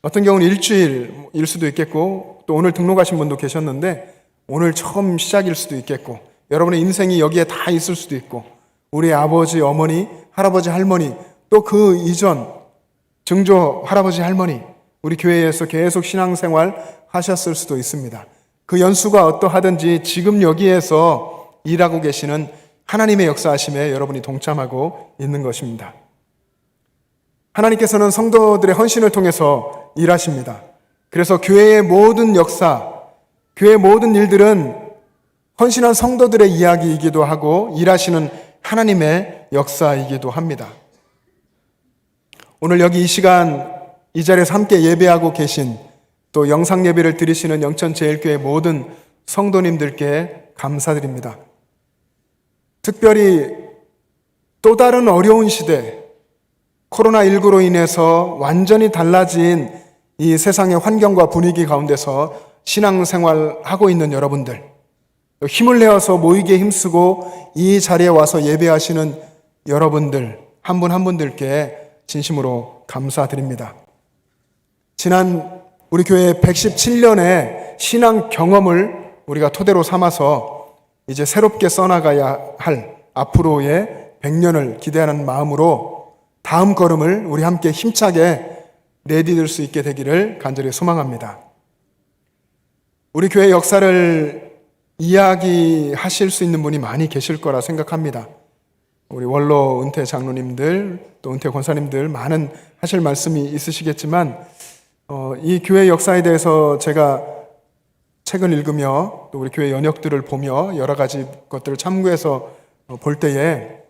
어떤 경우는 일주일일 수도 있겠고 또 오늘 등록하신 분도 계셨는데 오늘 처음 시작일 수도 있겠고 여러분의 인생이 여기에 다 있을 수도 있고 우리 아버지, 어머니, 할아버지, 할머니 또 그 이전 증조 할아버지, 할머니 우리 교회에서 계속 신앙생활 하셨을 수도 있습니다. 그 연수가 어떠하든지 지금 여기에서 일하고 계시는 하나님의 역사하심에 여러분이 동참하고 있는 것입니다. 하나님께서는 성도들의 헌신을 통해서 일하십니다. 그래서 교회의 모든 역사, 교회의 모든 일들은 헌신한 성도들의 이야기이기도 하고 일하시는 하나님의 역사이기도 합니다. 오늘 여기 이 시간 이 자리에서 함께 예배하고 계신 또 영상 예배를 드리시는 영천제일교회 모든 성도님들께 감사드립니다. 특별히 또 다른 어려운 시대, 코로나19로 인해서 완전히 달라진 이 세상의 환경과 분위기 가운데서 신앙생활하고 있는 여러분들, 힘을 내어서 모이기에 힘쓰고 이 자리에 와서 예배하시는 여러분들 한 분 한 분들께 진심으로 감사드립니다. 지난 우리 교회 117년의 신앙 경험을 우리가 토대로 삼아서 이제 새롭게 써나가야 할 앞으로의 100년을 기대하는 마음으로 다음 걸음을 우리 함께 힘차게 내디딜 수 있게 되기를 간절히 소망합니다. 우리 교회 역사를 이야기하실 수 있는 분이 많이 계실 거라 생각합니다. 우리 원로 은퇴 장로님들 또 은퇴 권사님들 많은 하실 말씀이 있으시겠지만 이 교회 역사에 대해서 제가 책을 읽으며 또 우리 교회 연역들을 보며 여러 가지 것들을 참고해서 볼 때에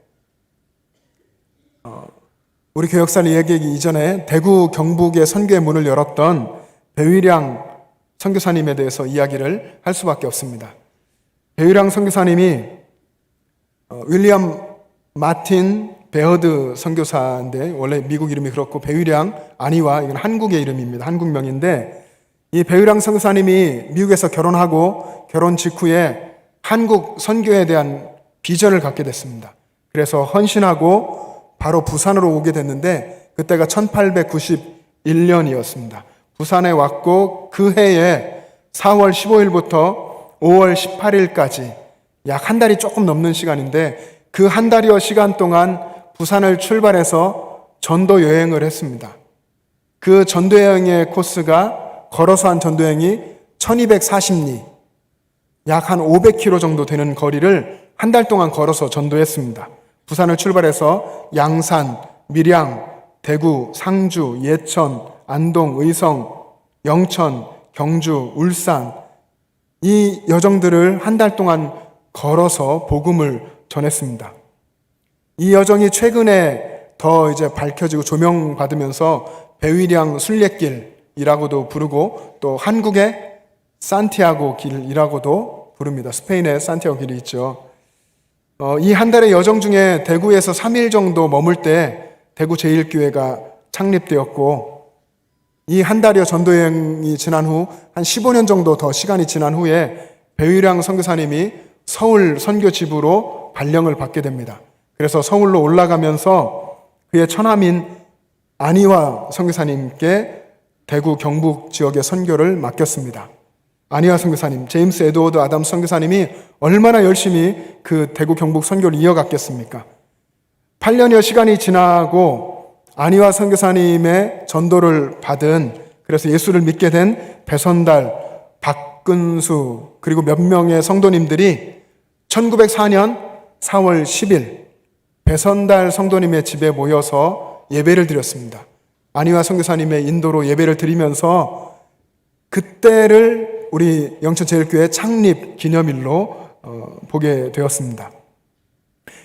우리 교회 역사를 이야기하기 이전에 대구 경북의 선교의 문을 열었던 배위량 선교사님에 대해서 이야기를 할 수밖에 없습니다. 배위량 선교사님이 윌리엄 마틴 베어드 선교사인데 원래 미국 이름이 그렇고 배위량 아니와 이건 한국의 이름입니다. 한국명인데 이 배위량 선교사님이 미국에서 결혼하고 결혼 직후에 한국 선교에 대한 비전을 갖게 됐습니다. 그래서 헌신하고 바로 부산으로 오게 됐는데 그때가 1891년이었습니다. 부산에 왔고 그 해에 4월 15일부터 5월 18일까지 약 한 달이 조금 넘는 시간인데 그 한 달여 시간 동안 부산을 출발해서 전도 여행을 했습니다. 그 전도 여행의 코스가 걸어서 한 전도 여행이 1240리, 약 한 500km 정도 되는 거리를 한 달 동안 걸어서 전도했습니다. 부산을 출발해서 양산, 밀양, 대구, 상주, 예천, 안동, 의성, 영천, 경주, 울산 이 여정들을 한 달 동안 걸어서 복음을 전했습니다. 이 여정이 최근에 더 이제 밝혀지고 조명받으면서 배위량 순례길이라고도 부르고 또 한국의 산티아고 길이라고도 부릅니다. 스페인의 산티아고 길이 있죠. 이 한 달의 여정 중에 대구에서 3일 정도 머물 때 대구 제1교회가 창립되었고 이 한 달여 전도여행이 지난 후 한 15년 정도 더 시간이 지난 후에 배위량 선교사님이 서울 선교지부로 발령을 받게 됩니다. 그래서 서울로 올라가면서 그의 처남인 안희화 선교사님께 대구 경북 지역의 선교를 맡겼습니다. 안희화 선교사님, 제임스 에드워드 아담 선교사님이 얼마나 열심히 그 대구 경북 선교를 이어갔겠습니까? 8년여 시간이 지나고 안희화 선교사님의 전도를 받은 그래서 예수를 믿게 된 배선달, 박근수 그리고 몇 명의 성도님들이 1904년 4월 10일 배선달 성도님의 집에 모여서 예배를 드렸습니다. 안희화 선교사님의 인도로 예배를 드리면서 그때를 우리 영천제일교회 창립 기념일로 보게 되었습니다.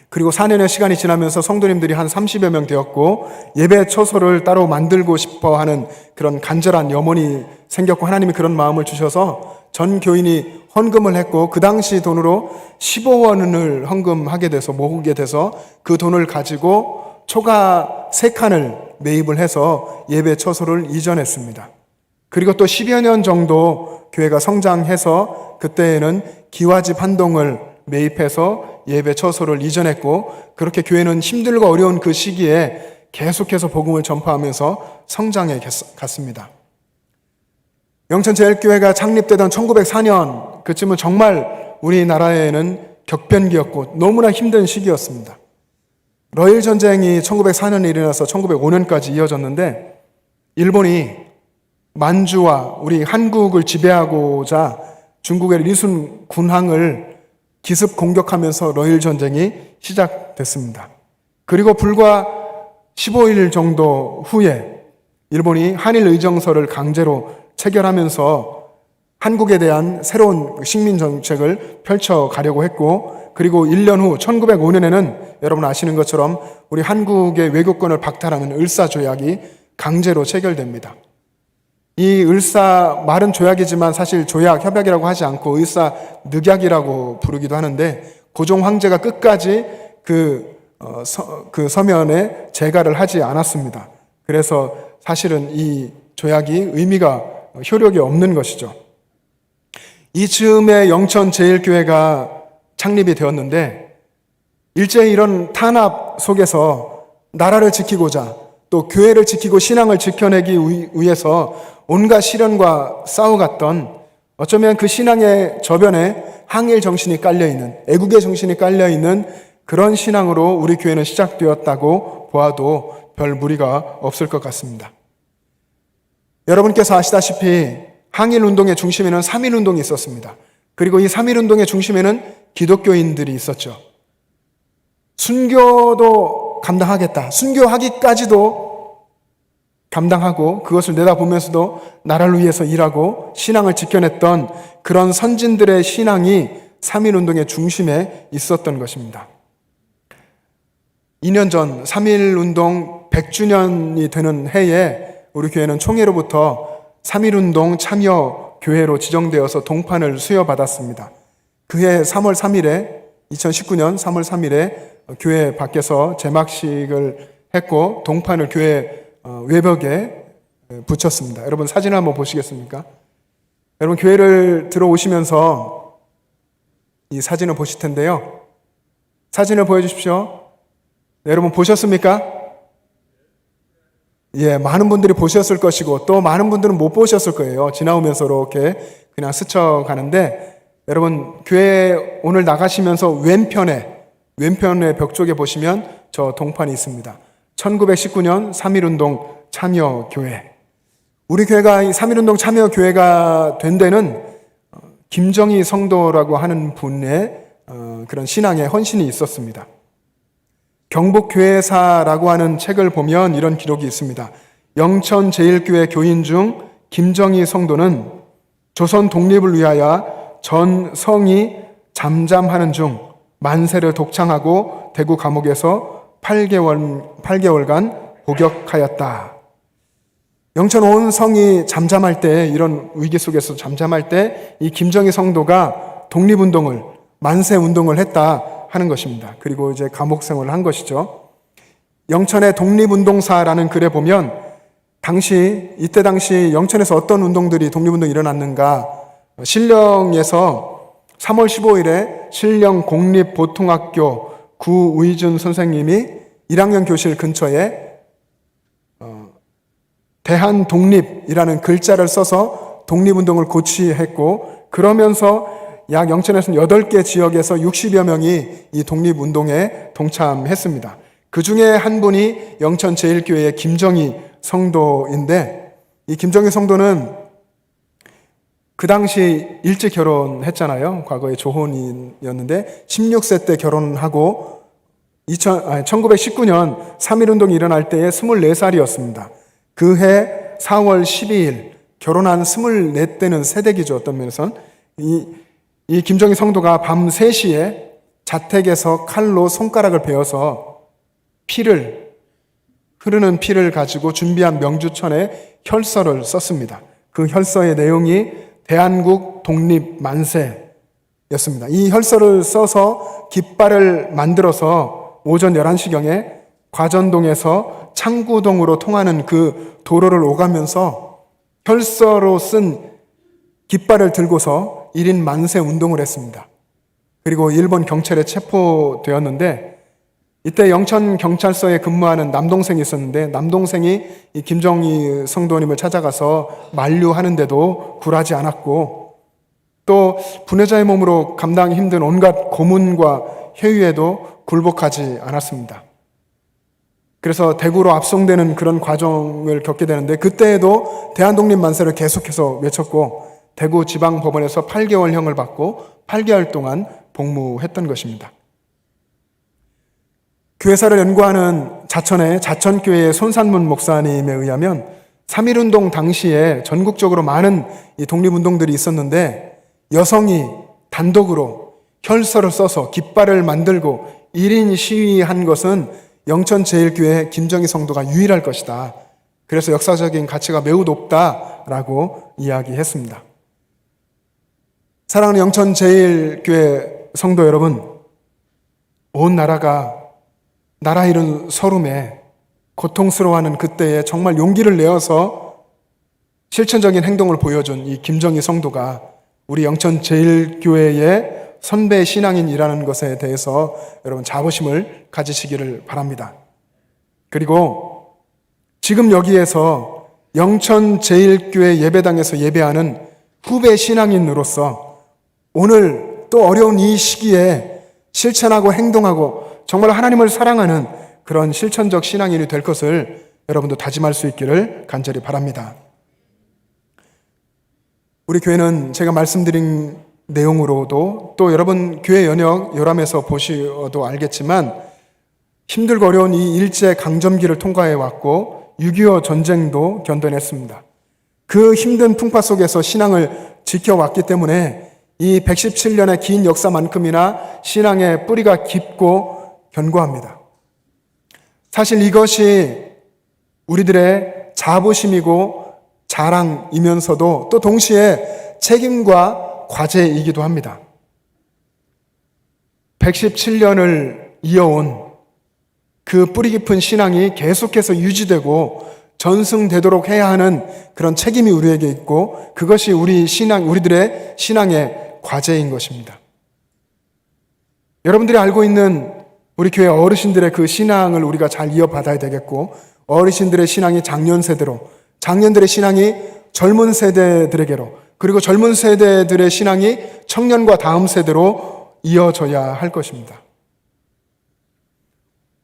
그리고 4년의 시간이 지나면서 성도님들이 한 30여 명 되었고 예배 처소를 따로 만들고 싶어 하는 그런 간절한 염원이 생겼고 하나님이 그런 마음을 주셔서 전 교인이 헌금을 했고 그 당시 돈으로 15원을 헌금하게 돼서 모으게 돼서 그 돈을 가지고 초가 3칸을 매입을 해서 예배 처소를 이전했습니다. 그리고 또 10여 년 정도 교회가 성장해서 그때에는 기와집 한 동을 매입해서 예배 처소를 이전했고 그렇게 교회는 힘들고 어려운 그 시기에 계속해서 복음을 전파하면서 성장해 갔습니다. 영천제일교회가 창립되던 1904년 그쯤은 정말 우리나라에는 격변기였고 너무나 힘든 시기였습니다. 러일 전쟁이 1904년에 일어나서 1905년까지 이어졌는데 일본이 만주와 우리 한국을 지배하고자 중국의 리순 군항을 기습 공격하면서 러일 전쟁이 시작됐습니다. 그리고 불과 15일 정도 후에 일본이 한일 의정서를 강제로 체결하면서 한국에 대한 새로운 식민 정책을 펼쳐가려고 했고 그리고 1년 후 1905년에는 여러분 아시는 것처럼 우리 한국의 외교권을 박탈하는 을사조약이 강제로 체결됩니다. 이 을사 말은 조약이지만 사실 조약, 협약이라고 하지 않고 을사늑약이라고 부르기도 하는데 고종 황제가 끝까지 그 서면에 제가를 하지 않았습니다. 그래서 사실은 이 조약이 의미가 효력이 없는 것이죠. 이즈음에 영천제일교회가 창립이 되었는데 일제히 이런 탄압 속에서 나라를 지키고자 또 교회를 지키고 신앙을 지켜내기 위해서 온갖 시련과 싸워갔던 어쩌면 그 신앙의 저변에 항일 정신이 깔려있는 애국의 정신이 깔려있는 그런 신앙으로 우리 교회는 시작되었다고 보아도 별 무리가 없을 것 같습니다. 여러분께서 아시다시피 항일운동의 중심에는 3.1운동이 있었습니다. 그리고 이 3.1운동의 중심에는 기독교인들이 있었죠. 순교도 감당하겠다. 순교하기까지도 감당하고 그것을 내다보면서도 나라를 위해서 일하고 신앙을 지켜냈던 그런 선진들의 신앙이 3.1운동의 중심에 있었던 것입니다. 2년 전 3.1운동 100주년이 되는 해에 우리 교회는 총회로부터 3.1운동 참여 교회로 지정되어서 동판을 수여받았습니다. 그해 3월 3일에 2019년 3월 3일에 교회 밖에서 제막식을 했고 동판을 교회 외벽에 붙였습니다. 여러분 사진 한번 보시겠습니까? 여러분 교회를 들어오시면서 이 사진을 보실 텐데요. 사진을 보여주십시오. 네, 여러분 보셨습니까? 예, 많은 분들이 보셨을 것이고 또 많은 분들은 못 보셨을 거예요. 지나오면서 이렇게 그냥 스쳐가는데 여러분 교회 오늘 나가시면서 왼편의 벽 쪽에 보시면 저 동판이 있습니다. 1919년 3.1운동 참여교회. 우리 교회가 이 3.1운동 참여교회가 된 데는 김정희 성도라고 하는 분의 그런 신앙의 헌신이 있었습니다. 경북교회사라고 하는 책을 보면 이런 기록이 있습니다. 영천 제1교회 교인 중 김정희 성도는 조선 독립을 위하여 전 성이 잠잠하는 중 만세를 독창하고 대구 감옥에서 8개월간 복역하였다. 영천 온 성이 잠잠할 때, 이런 위기 속에서 잠잠할 때 이 김정희 성도가 독립운동을, 만세운동을 했다 하는 것입니다. 그리고 이제 감옥 생활을 한 것이죠. 영천의 독립운동사라는 글에 보면 이때 당시 영천에서 어떤 운동들이 독립운동이 일어났는가, 신령에서 3월 15일에 신령 공립보통학교 구의준 선생님이 1학년 교실 근처에 대한독립이라는 글자를 써서 독립운동을 고취했고, 그러면서 약 영천에서는 8개 지역에서 60여 명이 이 독립운동에 동참했습니다. 그 중에 한 분이 영천 제1교회의 김정희 성도인데, 이 김정희 성도는 그 당시 일찍 결혼했잖아요. 과거에 조혼이었는데 16세 때 결혼하고 1919년 3.1운동이 일어날 때에 24살이었습니다. 그해 4월 12일 결혼한 24대는 새댁이죠. 어떤 면에선 이 김정희 성도가 밤 3시에 자택에서 칼로 손가락을 베어서 흐르는 피를 가지고 준비한 명주천에 혈서를 썼습니다. 그 혈서의 내용이 대한국 독립 만세였습니다. 이 혈서를 써서 깃발을 만들어서 오전 11시경에 과전동에서 창구동으로 통하는 그 도로를 오가면서 혈서로 쓴 깃발을 들고서 1인 만세 운동을 했습니다. 그리고 일본 경찰에 체포되었는데, 이때 영천 경찰서에 근무하는 남동생이 있었는데, 남동생이 이 김정희 성도님을 찾아가서 만류하는데도 굴하지 않았고, 또 분해자의 몸으로 감당하기 힘든 온갖 고문과 회유에도 굴복하지 않았습니다. 그래서 대구로 압송되는 그런 과정을 겪게 되는데, 그때에도 대한독립 만세를 계속해서 외쳤고, 대구 지방법원에서 8개월형을 받고 8개월 동안 복무했던 것입니다. 교회사를 연구하는 자천의 자천교회의 손산문 목사님에 의하면 3.1운동 당시에 전국적으로 많은 이 독립운동들이 있었는데, 여성이 단독으로 혈서를 써서 깃발을 만들고 1인 시위한 것은 영천 제1교회 김정희 성도가 유일할 것이다. 그래서 역사적인 가치가 매우 높다라고 이야기했습니다. 사랑하는 영천 제1교회 성도 여러분, 온 나라가 나라 잃은 서름에 고통스러워하는 그때에 정말 용기를 내어서 실천적인 행동을 보여준 이 김정희 성도가 우리 영천 제1교회의 선배 신앙인이라는 것에 대해서 여러분 자부심을 가지시기를 바랍니다. 그리고 지금 여기에서 영천 제1교회 예배당에서 예배하는 후배 신앙인으로서 오늘 또 어려운 이 시기에 실천하고 행동하고 정말 하나님을 사랑하는 그런 실천적 신앙인이 될 것을 여러분도 다짐할 수 있기를 간절히 바랍니다. 우리 교회는 제가 말씀드린 내용으로도 또 여러분 교회 연역 요람에서 보셔도 알겠지만 힘들고 어려운 이 일제 강점기를 통과해 왔고 6.25 전쟁도 견뎌냈습니다. 그 힘든 풍파 속에서 신앙을 지켜왔기 때문에 이 117년의 긴 역사만큼이나 신앙의 뿌리가 깊고 견고합니다. 사실 이것이 우리들의 자부심이고 자랑이면서도 또 동시에 책임과 과제이기도 합니다. 117년을 이어온 그 뿌리 깊은 신앙이 계속해서 유지되고 전승되도록 해야 하는 그런 책임이 우리에게 있고 그것이 우리들의 신앙의 과제인 것입니다. 여러분들이 알고 있는 우리 교회 어르신들의 그 신앙을 우리가 잘 이어받아야 되겠고 어르신들의 신앙이 장년 세대로, 장년들의 신앙이 젊은 세대들에게로, 그리고 젊은 세대들의 신앙이 청년과 다음 세대로 이어져야 할 것입니다.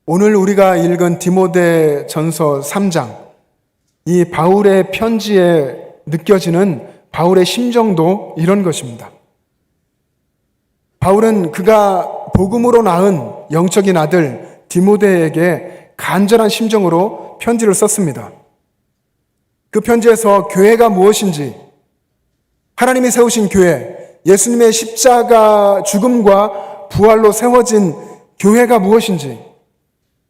오늘 우리가 읽은 디모데전서 3장, 이 바울의 편지에 느껴지는 바울의 심정도 이런 것입니다. 바울은 그가 복음으로 낳은 영적인 아들 디모데에게 간절한 심정으로 편지를 썼습니다. 그 편지에서 교회가 무엇인지, 하나님이 세우신 교회, 예수님의 십자가 죽음과 부활로 세워진 교회가 무엇인지,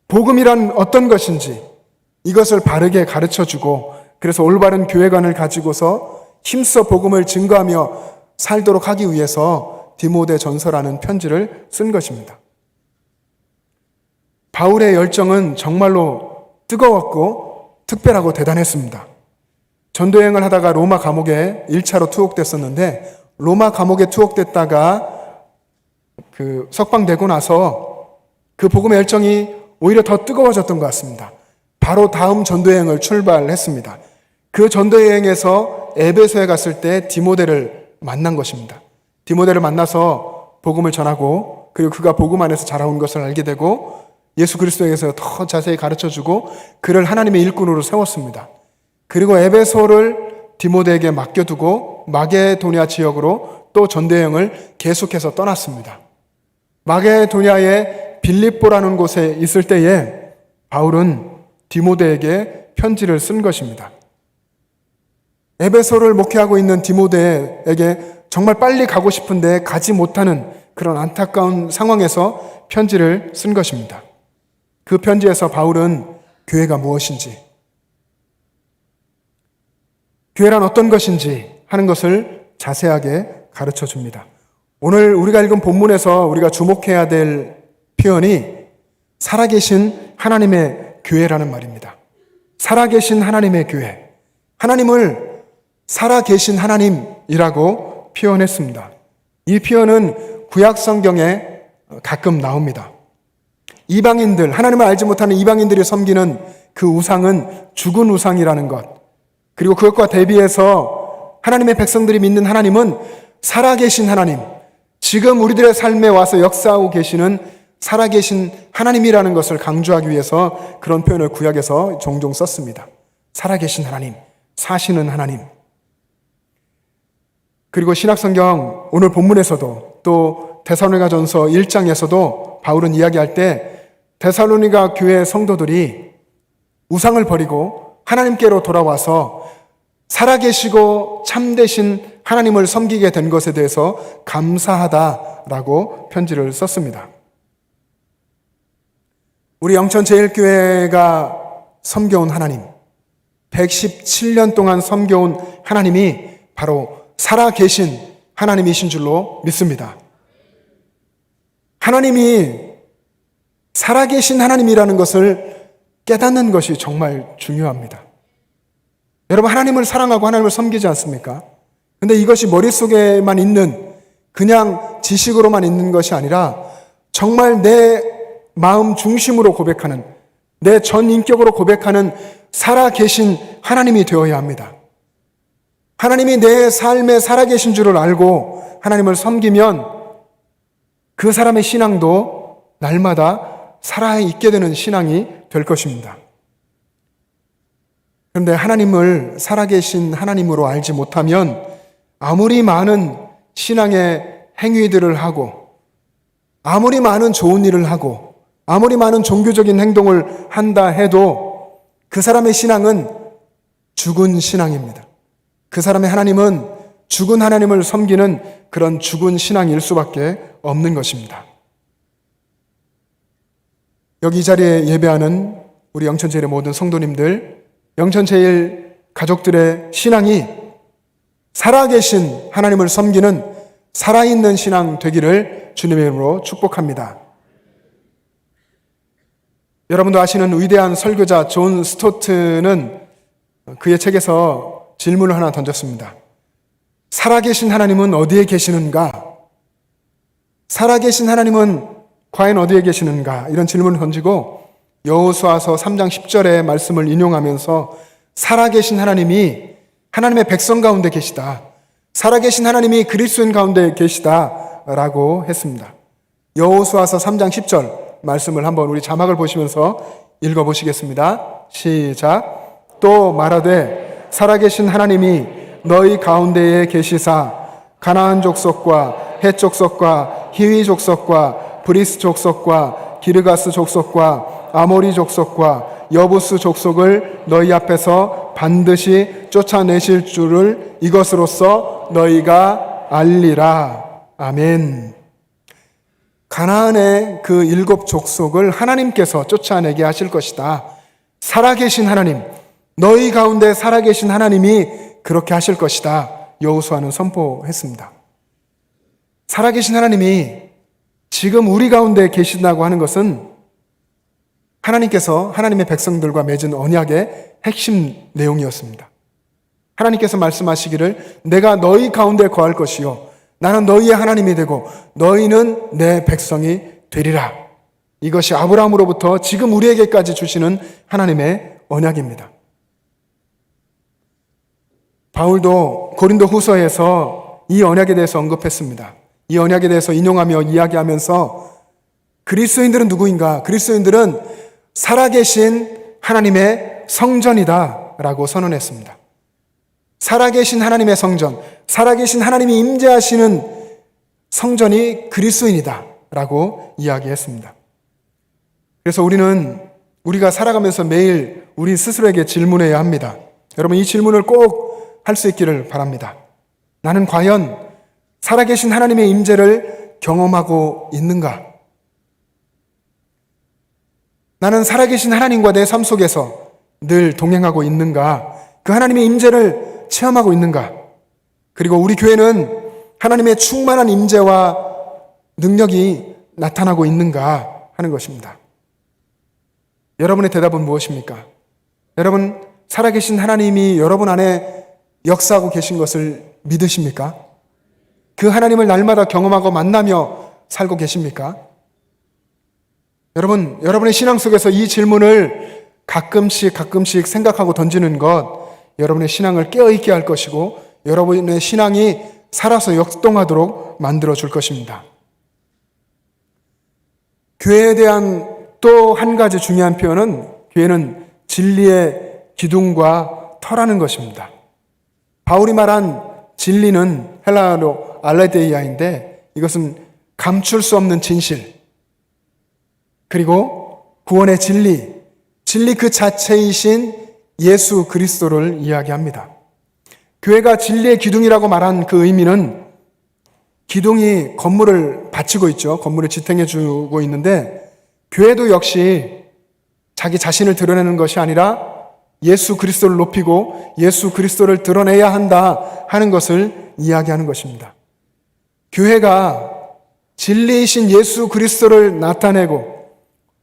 복음이란 어떤 것인지 이것을 바르게 가르쳐주고, 그래서 올바른 교회관을 가지고서 힘써 복음을 증거하며 살도록 하기 위해서 디모데 전서라는 편지를 쓴 것입니다. 바울의 열정은 정말로 뜨거웠고 특별하고 대단했습니다. 전도여행을 하다가 로마 감옥에 1차로 투옥됐었는데, 로마 감옥에 투옥됐다가 석방되고 나서 그 복음의 열정이 오히려 더 뜨거워졌던 것 같습니다. 바로 다음 전도여행을 출발했습니다. 그 전도여행에서 에베소에 갔을 때 디모데를 만난 것입니다. 디모데를 만나서 복음을 전하고, 그리고 그가 복음 안에서 자라온 것을 알게 되고, 예수 그리스도에게서 더 자세히 가르쳐주고 그를 하나님의 일꾼으로 세웠습니다. 그리고 에베소를 디모데에게 맡겨두고 마게도냐 지역으로 또 전도여행을 계속해서 떠났습니다. 마게도냐의 빌립보라는 곳에 있을 때에 바울은 디모데에게 편지를 쓴 것입니다. 에베소를 목회하고 있는 디모데에게 정말 빨리 가고 싶은데 가지 못하는 그런 안타까운 상황에서 편지를 쓴 것입니다. 그 편지에서 바울은 교회가 무엇인지, 교회란 어떤 것인지 하는 것을 자세하게 가르쳐 줍니다. 오늘 우리가 읽은 본문에서 우리가 주목해야 될 표현이 살아계신 하나님의 교회라는 말입니다. 살아계신 하나님의 교회. 하나님을 살아계신 하나님이라고 표현했습니다. 이 표현은 구약 성경에 가끔 나옵니다. 이방인들, 하나님을 알지 못하는 이방인들이 섬기는 그 우상은 죽은 우상이라는 것, 그리고 그것과 대비해서 하나님의 백성들이 믿는 하나님은 살아계신 하나님, 지금 우리들의 삶에 와서 역사하고 계시는 살아계신 하나님이라는 것을 강조하기 위해서 그런 표현을 구약에서 종종 썼습니다. 살아계신 하나님, 사시는 하나님. 그리고 신약성경 오늘 본문에서도 또 데살로니가전서 1장에서도 바울은 이야기할 때 데살로니가 교회 성도들이 우상을 버리고 하나님께로 돌아와서 살아계시고 참되신 하나님을 섬기게 된 것에 대해서 감사하다라고 편지를 썼습니다. 우리 영천제일교회가 섬겨온 하나님, 117년 동안 섬겨온 하나님이 바로 살아계신 하나님이신 줄로 믿습니다. 하나님이 살아계신 하나님이라는 것을 깨닫는 것이 정말 중요합니다. 여러분, 하나님을 사랑하고 하나님을 섬기지 않습니까? 근데 이것이 머릿속에만 있는, 그냥 지식으로만 있는 것이 아니라 정말 내 마음 중심으로 고백하는, 내 전 인격으로 고백하는 살아계신 하나님이 되어야 합니다. 하나님이 내 삶에 살아계신 줄을 알고 하나님을 섬기면 그 사람의 신앙도 날마다 살아있게 되는 신앙이 될 것입니다. 그런데 하나님을 살아계신 하나님으로 알지 못하면 아무리 많은 신앙의 행위들을 하고, 아무리 많은 좋은 일을 하고, 아무리 많은 종교적인 행동을 한다 해도 그 사람의 신앙은 죽은 신앙입니다. 그 사람의 하나님은 죽은 하나님을 섬기는 그런 죽은 신앙일 수밖에 없는 것입니다. 여기 이 자리에 예배하는 우리 영천제일의 모든 성도님들, 영천제일 가족들의 신앙이 살아계신 하나님을 섬기는 살아있는 신앙 되기를 주님의 이름으로 축복합니다. 여러분도 아시는 위대한 설교자 존 스토트는 그의 책에서 질문을 하나 던졌습니다. 살아계신 하나님은 어디에 계시는가? 살아계신 하나님은 과연 어디에 계시는가? 이런 질문을 던지고 여호수아서 3장 10절의 말씀을 인용하면서 살아계신 하나님이 하나님의 백성 가운데 계시다, 살아계신 하나님이 그리스도인 가운데 계시다라고 했습니다. 여호수아서 3장 10절 말씀을 한번 우리 자막을 보시면서 읽어보시겠습니다. 시작. 또 말하되 살아계신 하나님이 너희 가운데에 계시사 가나안 족속과 헷 족속과 히위 족속과 브리스 족속과 기르가스 족속과 아모리 족속과 여부스 족속을 너희 앞에서 반드시 쫓아내실 줄을 이것으로써 너희가 알리라. 아멘. 가나안의 그 7 족속을 하나님께서 쫓아내게 하실 것이다. 살아계신 하나님, 너희 가운데 살아계신 하나님이 그렇게 하실 것이다. 여호수아는 선포했습니다. 살아계신 하나님이 지금 우리 가운데 계신다고 하는 것은 하나님께서 하나님의 백성들과 맺은 언약의 핵심 내용이었습니다. 하나님께서 말씀하시기를 내가 너희 가운데 거할 것이요 나는 너희의 하나님이 되고 너희는 내 백성이 되리라. 이것이 아브라함으로부터 지금 우리에게까지 주시는 하나님의 언약입니다. 바울도 고린도 후서에서 이 언약에 대해서 언급했습니다. 이 언약에 대해서 인용하며 이야기하면서 그리스도인들은 누구인가? 그리스도인들은 살아계신 하나님의 성전이다 라고 선언했습니다. 살아계신 하나님의 성전, 살아계신 하나님이 임재하시는 성전이 그리스도인이다 라고 이야기했습니다. 그래서 우리가 살아가면서 매일 우리 스스로에게 질문해야 합니다. 여러분, 이 질문을 꼭 할 수 있기를 바랍니다. 나는 과연 살아계신 하나님의 임재를 경험하고 있는가? 나는 살아계신 하나님과 내 삶 속에서 늘 동행하고 있는가? 그 하나님의 임재를 체험하고 있는가? 그리고 우리 교회는 하나님의 충만한 임재와 능력이 나타나고 있는가 하는 것입니다. 여러분의 대답은 무엇입니까? 여러분, 살아계신 하나님이 여러분 안에 역사하고 계신 것을 믿으십니까? 그 하나님을 날마다 경험하고 만나며 살고 계십니까? 여러분, 여러분의 신앙 속에서 이 질문을 가끔씩 생각하고 던지는 것, 여러분의 신앙을 깨어있게 할 것이고 여러분의 신앙이 살아서 역동하도록 만들어줄 것입니다. 교회에 대한 또 한 가지 중요한 표현은 교회는 진리의 기둥과 터라는 것입니다. 바울이 말한 진리는 헬라어로 알레데이아인데 이것은 감출 수 없는 진실, 그리고 구원의 진리 그 자체이신 예수 그리스도를 이야기합니다. 교회가 진리의 기둥이라고 말한 그 의미는 기둥이 건물을 받치고 있죠. 건물을 지탱해 주고 있는데 교회도 역시 자기 자신을 드러내는 것이 아니라 예수 그리스도를 높이고 예수 그리스도를 드러내야 한다 하는 것을 이야기하는 것입니다. 교회가 진리이신 예수 그리스도를 나타내고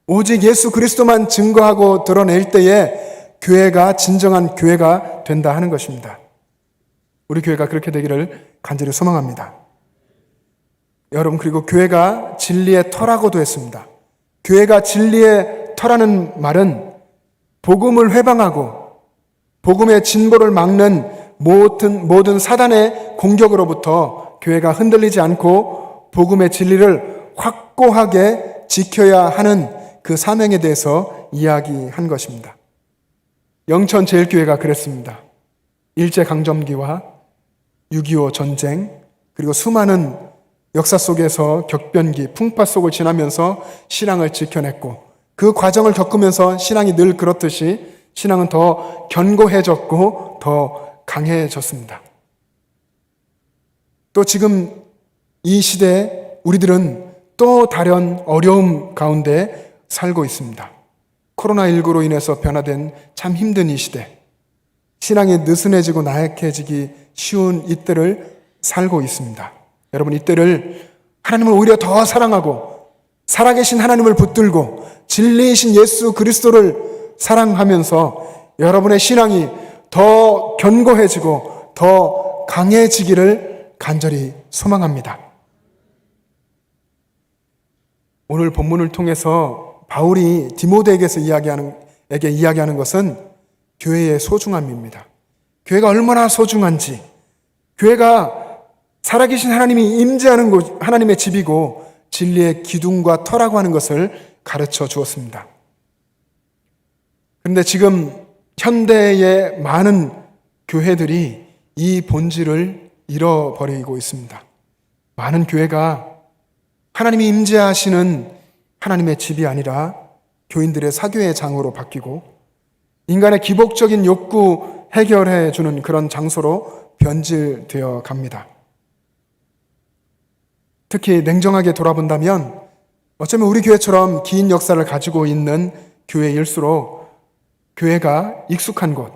오직 예수 그리스도만 증거하고 드러낼 때에 교회가 진정한 교회가 된다 하는 것입니다. 우리 교회가 그렇게 되기를 간절히 소망합니다. 여러분, 그리고 교회가 진리의 터라고도 했습니다. 교회가 진리의 터라는 말은 복음을 회방하고 복음의 진보를 막는 모든 사단의 공격으로부터 교회가 흔들리지 않고 복음의 진리를 확고하게 지켜야 하는 그 사명에 대해서 이야기한 것입니다. 영천제일교회가 그랬습니다. 일제강점기와 6.25 전쟁, 그리고 수많은 역사 속에서 격변기, 풍파 속을 지나면서 신앙을 지켜냈고 그 과정을 겪으면서 신앙이 늘 그렇듯이 신앙은 더 견고해졌고 더 강해졌습니다. 또 지금 이 시대에 우리들은 또 다른 어려움 가운데 살고 있습니다. 코로나19로 인해서 변화된 참 힘든 이 시대, 신앙이 느슨해지고 나약해지기 쉬운 이때를 살고 있습니다. 여러분, 이때를 하나님을 오히려 더 사랑하고 살아계신 하나님을 붙들고 진리이신 예수 그리스도를 사랑하면서 여러분의 신앙이 더 견고해지고 더 강해지기를 간절히 소망합니다. 오늘 본문을 통해서 바울이 디모데에게서 이야기하는 것은 교회의 소중함입니다. 교회가 얼마나 소중한지, 교회가 살아계신 하나님이 임재하는 곳, 하나님의 집이고 진리의 기둥과 터라고 하는 것을 가르쳐 주었습니다. 그런데 지금 현대의 많은 교회들이 이 본질을 잃어버리고 있습니다. 많은 교회가 하나님이 임재하시는 하나님의 집이 아니라 교인들의 사교의 장으로 바뀌고 인간의 기복적인 욕구 해결해 주는 그런 장소로 변질되어 갑니다. 특히 냉정하게 돌아본다면 어쩌면 우리 교회처럼 긴 역사를 가지고 있는 교회일수록 교회가 익숙한 곳,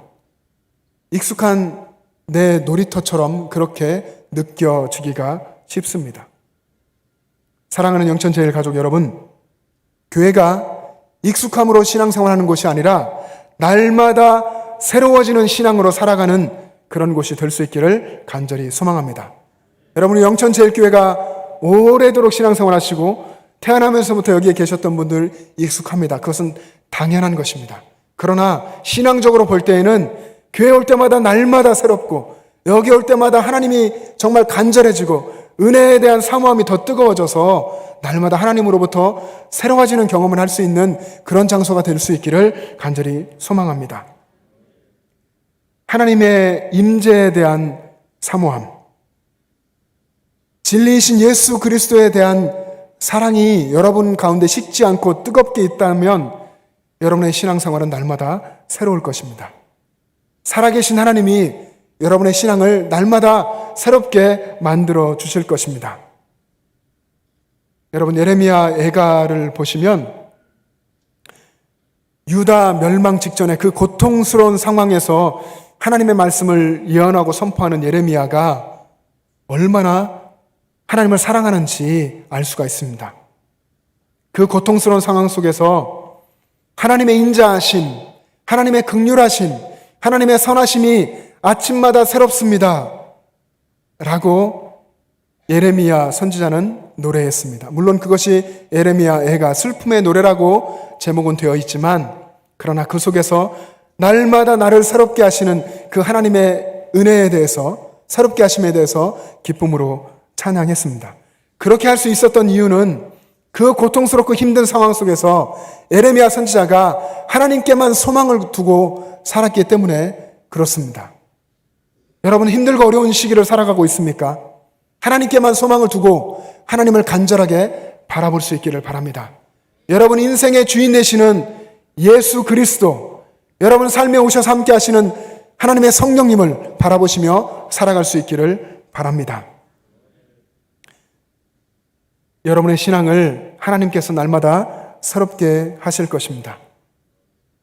익숙한 내 놀이터처럼 그렇게 느껴지기가 쉽습니다. 사랑하는 영천제일가족 여러분, 교회가 익숙함으로 신앙생활하는 곳이 아니라 날마다 새로워지는 신앙으로 살아가는 그런 곳이 될 수 있기를 간절히 소망합니다. 여러분, 영천제일교회가 오래도록 신앙생활하시고 태어나면서부터 여기에 계셨던 분들 익숙합니다. 그것은 당연한 것입니다. 그러나 신앙적으로 볼 때에는 교회 올 때마다 날마다 새롭고 여기 올 때마다 하나님이 정말 간절해지고 은혜에 대한 사모함이 더 뜨거워져서 날마다 하나님으로부터 새로워지는 경험을 할 수 있는 그런 장소가 될 수 있기를 간절히 소망합니다. 하나님의 임재에 대한 사모함, 진리이신 예수 그리스도에 대한 사랑이 여러분 가운데 식지 않고 뜨겁게 있다면 여러분의 신앙생활은 날마다 새로울 것입니다. 살아계신 하나님이 여러분의 신앙을 날마다 새롭게 만들어 주실 것입니다. 여러분, 예레미야 애가를 보시면 유다 멸망 직전에 그 고통스러운 상황에서 하나님의 말씀을 예언하고 선포하는 예레미야가 얼마나 하나님을 사랑하는지 알 수가 있습니다. 그 고통스러운 상황 속에서 하나님의 인자하심, 하나님의 긍휼하심, 하나님의 선하심이 아침마다 새롭습니다 라고 예레미야 선지자는 노래했습니다. 물론 그것이 예레미야 애가 슬픔의 노래라고 제목은 되어 있지만 그러나 그 속에서 날마다 나를 새롭게 하시는 그 하나님의 은혜에 대해서, 새롭게 하심에 대해서 기쁨으로 찬양했습니다. 그렇게 할 수 있었던 이유는 그 고통스럽고 힘든 상황 속에서 예레미야 선지자가 하나님께만 소망을 두고 살았기 때문에 그렇습니다. 여러분, 힘들고 어려운 시기를 살아가고 있습니까? 하나님께만 소망을 두고 하나님을 간절하게 바라볼 수 있기를 바랍니다. 여러분 인생의 주인 되시는 예수 그리스도, 여러분 삶에 오셔서 함께 하시는 하나님의 성령님을 바라보시며 살아갈 수 있기를 바랍니다. 여러분의 신앙을 하나님께서 날마다 새롭게 하실 것입니다.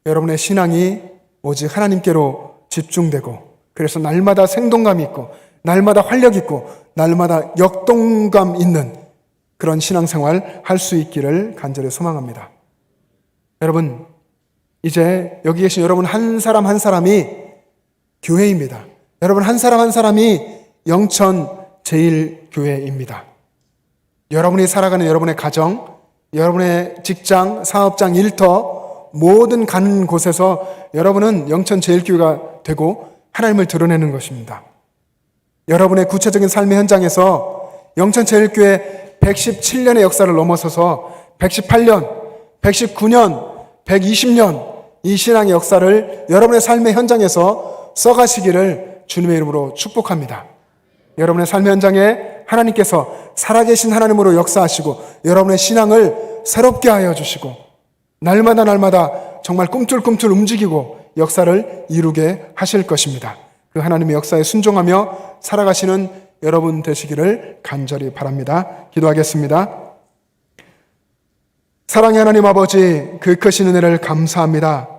여러분의 신앙이 오직 하나님께로 집중되고 그래서 날마다 생동감 있고 날마다 활력 있고 날마다 역동감 있는 그런 신앙생활 할 수 있기를 간절히 소망합니다. 여러분, 이제 여기 계신 여러분 한 사람 한 사람이 교회입니다. 여러분 한 사람 한 사람이 영천제일교회입니다. 여러분이 살아가는 여러분의 가정, 여러분의 직장, 사업장, 일터 모든 가는 곳에서 여러분은 영천제일교회가 되고 하나님을 드러내는 것입니다. 여러분의 구체적인 삶의 현장에서 영천제일교회 117년의 역사를 넘어서서 118년, 119년, 120년 이 신앙의 역사를 여러분의 삶의 현장에서 써가시기를 주님의 이름으로 축복합니다. 여러분의 삶의 현장에 하나님께서 살아계신 하나님으로 역사하시고 여러분의 신앙을 새롭게 하여 주시고 날마다 정말 꿈틀꿈틀 움직이고 역사를 이루게 하실 것입니다. 그 하나님의 역사에 순종하며 살아가시는 여러분 되시기를 간절히 바랍니다. 기도하겠습니다. 사랑의 하나님 아버지, 그 크신 은혜를 감사합니다.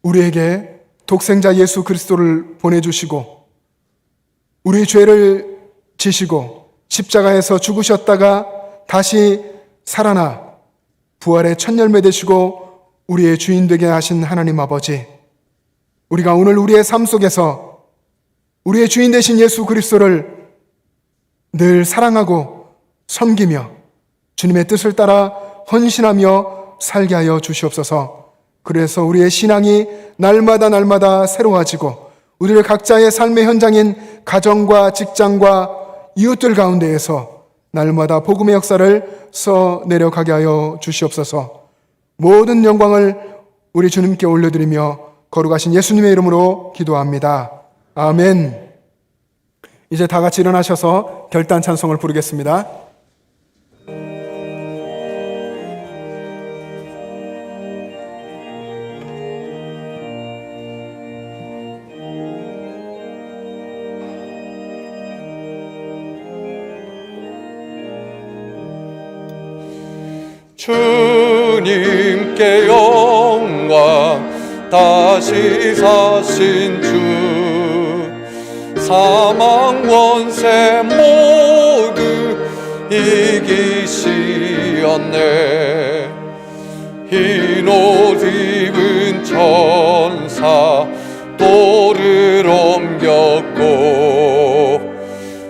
우리에게 독생자 예수 그리스도를 보내주시고 우리 죄를 지시고 십자가에서 죽으셨다가 다시 살아나 부활의 첫 열매 되시고 우리의 주인 되게 하신 하나님 아버지, 우리가 오늘 우리의 삶 속에서 우리의 주인 되신 예수 그리스도를 늘 사랑하고 섬기며 주님의 뜻을 따라 헌신하며 살게 하여 주시옵소서. 그래서 우리의 신앙이 날마다 새로워지고 우리를 각자의 삶의 현장인 가정과 직장과 이웃들 가운데에서 날마다 복음의 역사를 써내려가게 하여 주시옵소서. 모든 영광을 우리 주님께 올려드리며 거룩하신 예수님의 이름으로 기도합니다. 아멘. 이제 다 같이 일어나셔서 결단 찬송을 부르겠습니다. 주님께 영광 다시 사신 주 사망 원세 모두 이기시었네 흰 옷 입은 천사 돌을 옮겼고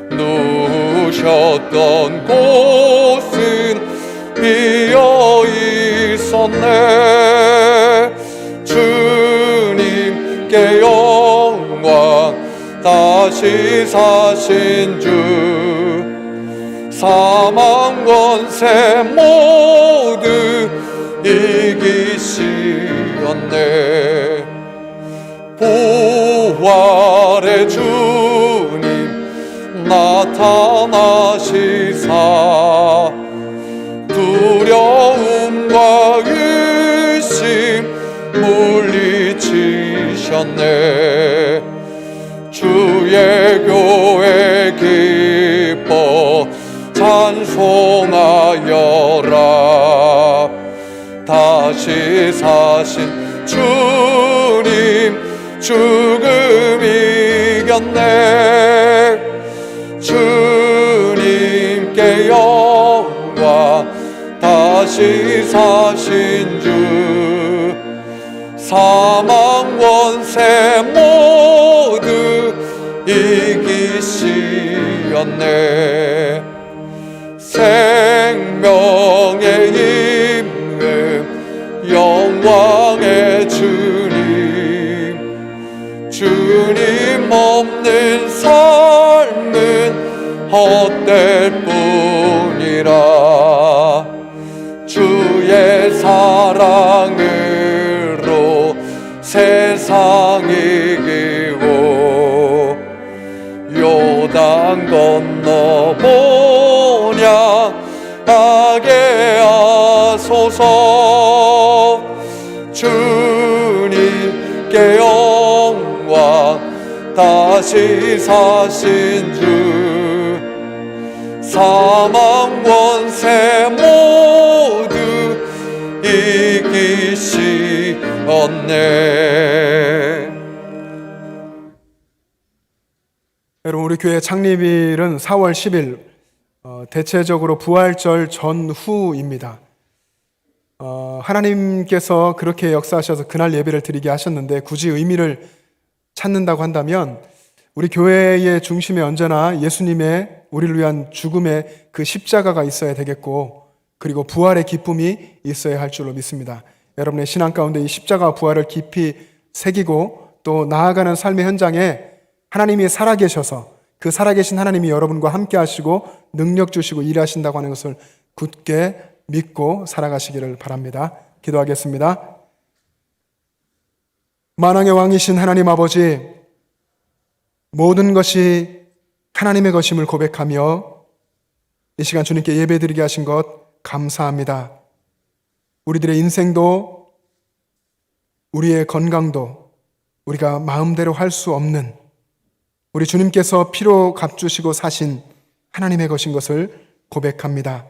누우셨던 곳은 비어 있었네 주님께 영광 다시 사신 주 사망 권세 모두 이기시었네 부활의 주님 나타나시사 두려움과 의심 물리치셨네 주의 교회 기뻐 찬송하여라 다시 사신 주님 죽음 이겼네 주님께 영광 다시 사신 주 사망 권세 모두 이기시었네 생명의 임금 영광의 주님 없는 삶은 헛될 뿐이라 주의 사랑으로 세상 이기고 요단 건너보냐 하게 하소서 주님께 영광 다시 사신 주 사망 권세 모두 이기시었네. 여러분 우리 교회 창립일은 4월 10일 대체적으로 부활절 전후입니다. 하나님께서 그렇게 역사하셔서 그날 예배를 드리게 하셨는데 굳이 의미를 찾는다고 한다면 우리 교회의 중심에 언제나 예수님의 우리를 위한 죽음의 그 십자가가 있어야 되겠고 그리고 부활의 기쁨이 있어야 할 줄로 믿습니다. 여러분의 신앙 가운데 이 십자가 부활을 깊이 새기고 또 나아가는 삶의 현장에 하나님이 살아계셔서 그 살아계신 하나님이 여러분과 함께 하시고 능력 주시고 일하신다고 하는 것을 굳게 믿고 살아가시기를 바랍니다. 기도하겠습니다. 만왕의 왕이신 하나님 아버지, 모든 것이 하나님의 것임을 고백하며 이 시간 주님께 예배드리게 하신 것 감사합니다. 우리들의 인생도 우리의 건강도 우리가 마음대로 할 수 없는 우리 주님께서 피로 값주시고 사신 하나님의 것인 것을 고백합니다.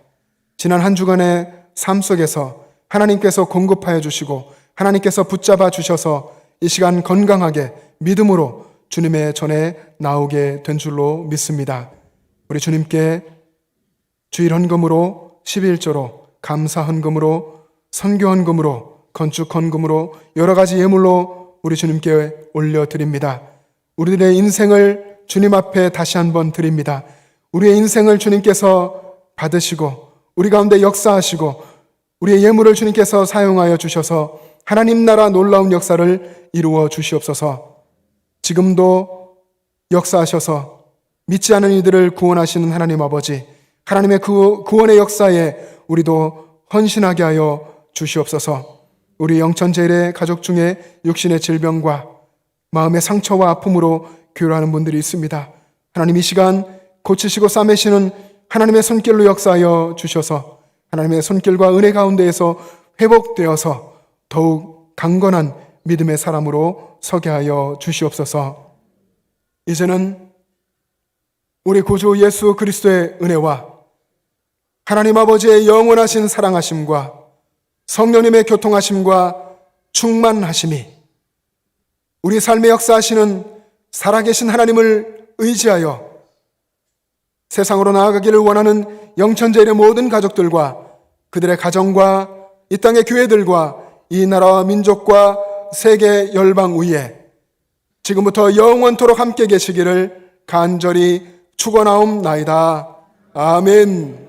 지난 한 주간의 삶 속에서 하나님께서 공급하여 주시고 하나님께서 붙잡아 주셔서 이 시간 건강하게 믿음으로 주님의 전에 나오게 된 줄로 믿습니다. 우리 주님께 주일 헌금으로 11조로 감사 헌금으로 선교 헌금으로 건축 헌금으로 여러 가지 예물로 우리 주님께 올려드립니다. 우리들의 인생을 주님 앞에 다시 한번 드립니다. 우리의 인생을 주님께서 받으시고 우리 가운데 역사하시고 우리의 예물을 주님께서 사용하여 주셔서 하나님 나라 놀라운 역사를 이루어 주시옵소서. 지금도 역사하셔서 믿지 않은 이들을 구원하시는 하나님 아버지, 하나님의 그 구원의 역사에 우리도 헌신하게 하여 주시옵소서. 우리 영천제일의 가족 중에 육신의 질병과 마음의 상처와 아픔으로 교류하는 분들이 있습니다. 하나님 이 시간 고치시고 싸매시는 하나님의 손길로 역사하여 주셔서 하나님의 손길과 은혜 가운데에서 회복되어서 더욱 강건한 믿음의 사람으로 서게 하여 주시옵소서. 이제는 우리 구주 예수 그리스도의 은혜와 하나님 아버지의 영원하신 사랑하심과 성령님의 교통하심과 충만하심이 우리 삶의 역사하시는 살아계신 하나님을 의지하여 세상으로 나아가기를 원하는 영천제일의 모든 가족들과 그들의 가정과 이 땅의 교회들과 이 나라와 민족과 세계 열방 위에 지금부터 영원토록 함께 계시기를 간절히 축원하옵나이다. 아멘.